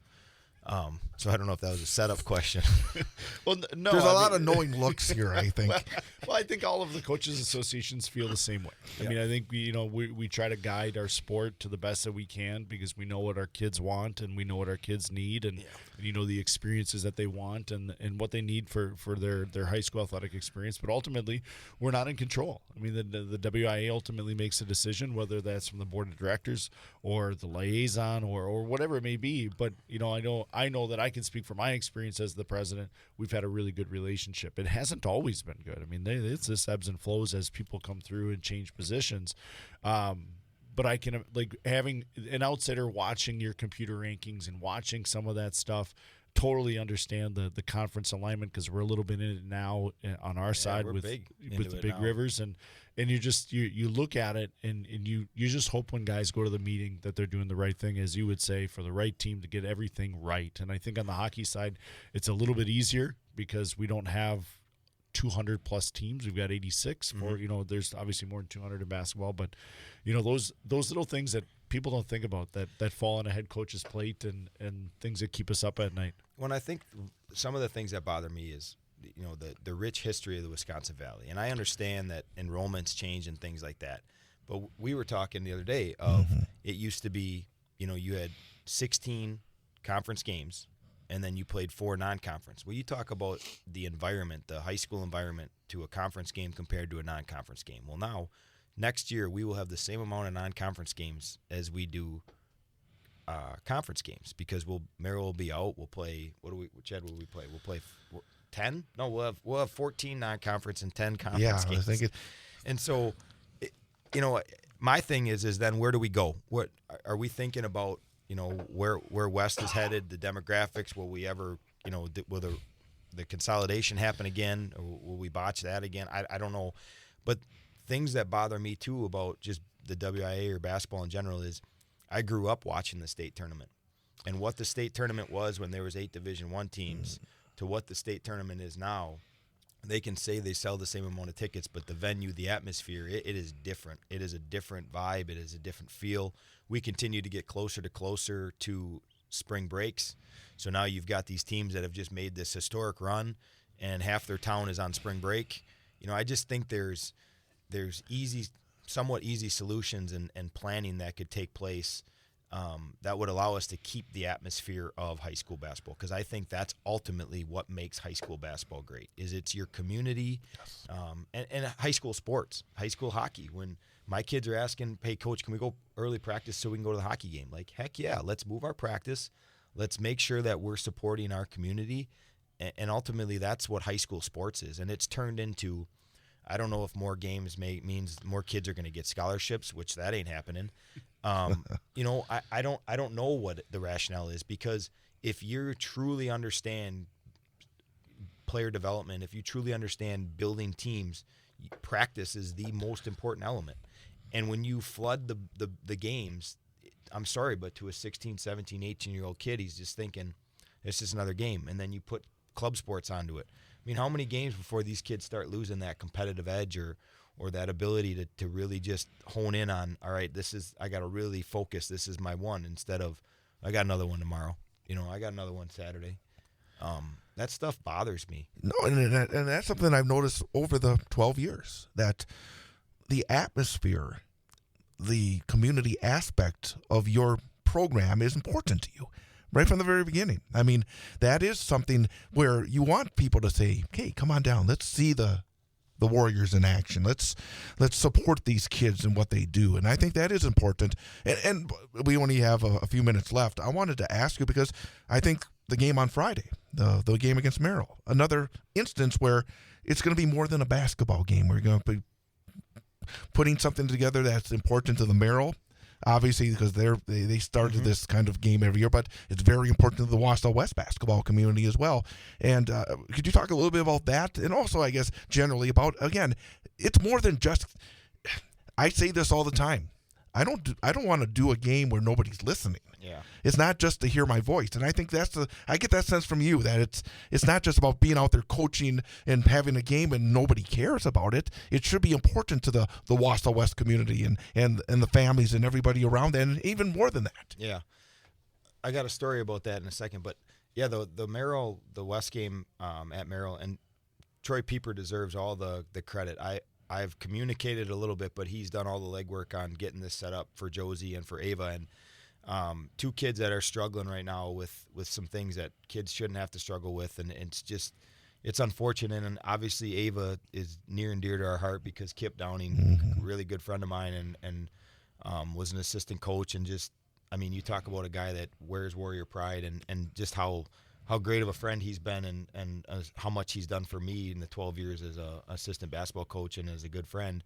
So I don't know if that was a setup question. Well, no. There's a lot of knowing looks here, I think. Well, I think all of the coaches associations feel the same way. I mean, I think we try to guide our sport to the best that we can because we know what our kids want and we know what our kids need and the experiences that they want and what they need for their high school athletic experience. But ultimately, we're not in control. I mean, the WIA ultimately makes a decision, whether that's from the board of directors or the liaison or whatever it may be. But I know that I can speak from my experience as the president. We've had a really good relationship. It hasn't always been good. I mean, it's this ebbs and flows as people come through and change positions. But I can, having an outsider watching your computer rankings and watching some of that stuff, totally understand the conference alignment because we're a little bit in it now on our side with the Big Rivers and you look at it and you just hope when guys go to the meeting that they're doing the right thing, as you would say, for the right team to get everything right. And I think on the hockey side it's a little bit easier because we don't have 200 plus teams. We've got 86 for there's obviously more than 200 in basketball, but those little things that people don't think about that fall on a head coach's plate and things that keep us up at night. When I think some of the things that bother me is the rich history of the Wisconsin Valley, and I understand that enrollments change and things like that, but we were talking the other day of it used to be you had 16 conference games and then you played 4 non-conference. Well, you talk about the environment, the high school environment to a conference game compared to a non-conference game. Well, now next year we will have the same amount of non-conference games as we do conference games because Merrill will be out. We'll play. Chad, what do we play? We'll play 10. No, we'll have 14 non-conference and 10 conference games. I think and so, my thing is then where do we go? What are we thinking about? Where West is headed, the demographics. Will we ever, will the consolidation happen again? Or will we botch that again? I don't know. But things that bother me too about just the WIA or basketball in general is I grew up watching the state tournament. And what the state tournament was when there was 8 Division I teams to what the state tournament is now, they can say they sell the same amount of tickets, but the venue, the atmosphere, it is different. It is a different vibe. It is a different feel. We continue to get closer to spring breaks. So now you've got these teams that have just made this historic run, and half their town is on spring break. I just think there's somewhat easy solutions and planning that could take place that would allow us to keep the atmosphere of high school basketball, because I think that's ultimately what makes high school basketball great. Is it's your community, and high school sports, high school hockey. When my kids are asking, "Hey, coach, can we go early practice so we can go to the hockey game?" Like, heck yeah, let's move our practice. Let's make sure that we're supporting our community, and ultimately that's what high school sports is. And it's turned into, I don't know if more games means more kids are going to get scholarships, which that ain't happening. I don't know what the rationale is, because if you truly understand player development, if you truly understand building teams, practice is the most important element. And when you flood the games, I'm sorry, but to a 16, 17, 18-year-old kid, he's just thinking, it's just another game. And then you put club sports onto it. I mean, how many games before these kids start losing that competitive edge or that ability to really just hone in on, all right, I got to really focus. This is my one, instead of, I got another one tomorrow. I got another one Saturday. That stuff bothers me. No, and that's something I've noticed over the 12 years, that the atmosphere, the community aspect of your program is important to you. Right from the very beginning. I mean, that is something where you want people to say, "Hey, come on down. Let's see the the Warriors in action. Let's support these kids and what they do. And I think that is important. And we only have a few minutes left. I wanted to ask you, because I think the game on Friday, the game against Merrill, another instance where it's going to be more than a basketball game. We're going to be putting something together that's important to the Merrill, obviously, because they started this kind of game every year, but it's very important to the Wausau West basketball community as well. And could you talk a little bit about that? And also, I guess, generally about, again, it's more than just, I say this all the time, I don't want to do a game where nobody's listening. Yeah. It's not just to hear my voice. And I think I get that sense from you, that it's not just about being out there coaching and having a game and nobody cares about it. It should be important to the Wausau West community and the families and everybody around, and even more than that. Yeah. I got a story about that in a second, but yeah, the West game at Merrill, and Troy Pieper deserves all the credit. I've communicated a little bit, but he's done all the legwork on getting this set up for Josie and for Ava, and two kids that are struggling right now with some things that kids shouldn't have to struggle with, and it's unfortunate. And obviously Ava is near and dear to our heart because Kip Downing, a really good friend of mine, and was an assistant coach, and just, I mean, you talk about a guy that wears Warrior pride, and just how great of a friend he's been, and how much he's done for me in the 12 years as a assistant basketball coach and as a good friend.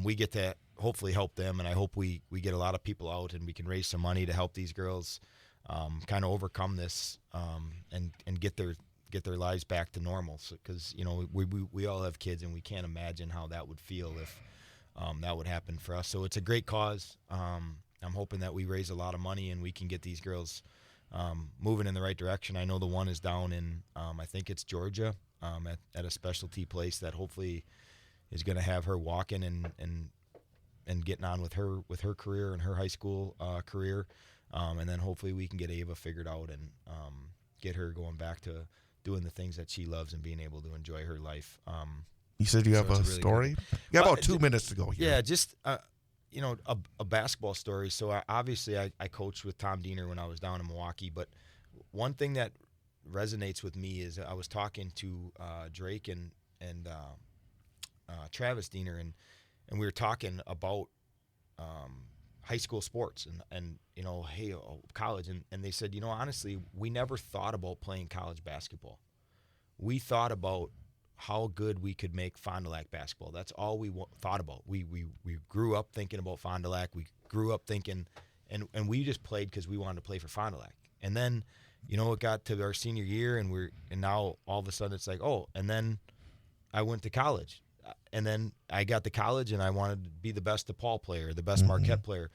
We get to hopefully help them, and I hope we get a lot of people out and we can raise some money to help these girls kind of overcome this and get their lives back to normal. Because we all have kids, and we can't imagine how that would feel if that would happen for us. So it's a great cause. I'm hoping that we raise a lot of money and we can get these girls moving in the right direction. I know the one is down in I think it's Georgia at a specialty place that hopefully is going to have her walking and getting on with her career and her high school career, and then hopefully we can get Ava figured out and get her going back to doing the things that she loves and being able to enjoy her life. You said you have a story? You got about 2 minutes to go here. Yeah, just a basketball story. So I coached with Tom Diener when I was down in Milwaukee, but one thing that resonates with me is I was talking to Drake and Travis Diener, and we were talking about high school sports and college, and they said, honestly, we never thought about playing college basketball. We thought about how good we could make Fond du Lac basketball. That's all we thought about. We grew up thinking about Fond du Lac. We grew up thinking, and we just played because we wanted to play for Fond du Lac. And then, it got to our senior year, and now all of a sudden it's like, oh, and then I went to college. And then I got to college, and I wanted to be the best DePaul player, the best Marquette player.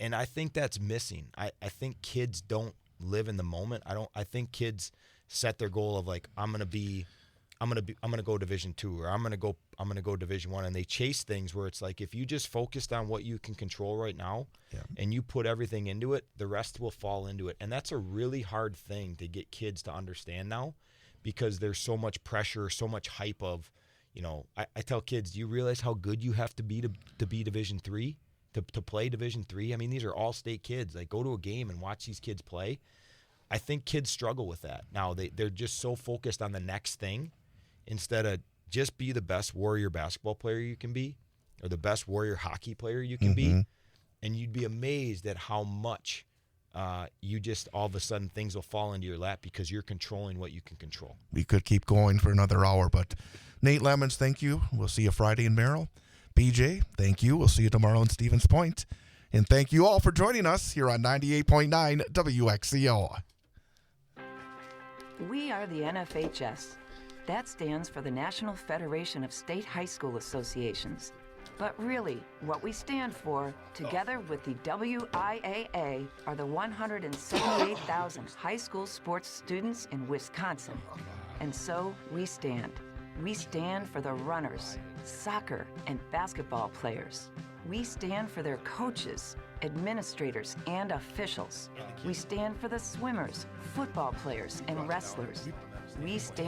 And I think that's missing. I think kids don't live in the moment. I think kids set their goal of like, I'm gonna go Division II, or I'm gonna go Division I, and they chase things where it's like, if you just focused on what you can control right now, and you put everything into it, the rest will fall into it. And that's a really hard thing to get kids to understand now, because there's so much pressure, so much hype of, I tell kids, do you realize how good you have to be to be Division III, to play Division III? I mean, these are all state kids. Like, go to a game and watch these kids play. I think kids struggle with that. Now they're just so focused on the next thing, instead of just be the best Warrior basketball player you can be, or the best Warrior hockey player you can be. And you'd be amazed at how much you just, all of a sudden, things will fall into your lap because you're controlling what you can control. We could keep going for another hour, but Nate Lemons, thank you. We'll see you Friday in Merrill. BJ, thank you. We'll see you tomorrow in Stevens Point. And thank you all for joining us here on 98.9 WXCO. We are the NFHS. That stands for the National Federation of State High School Associations. But really, what we stand for, together with the WIAA, are the 178,000 high school sports students in Wisconsin. And so we stand. We stand for the runners, soccer and basketball players. We stand for their coaches, administrators, and officials. We stand for the swimmers, football players, and wrestlers. We stand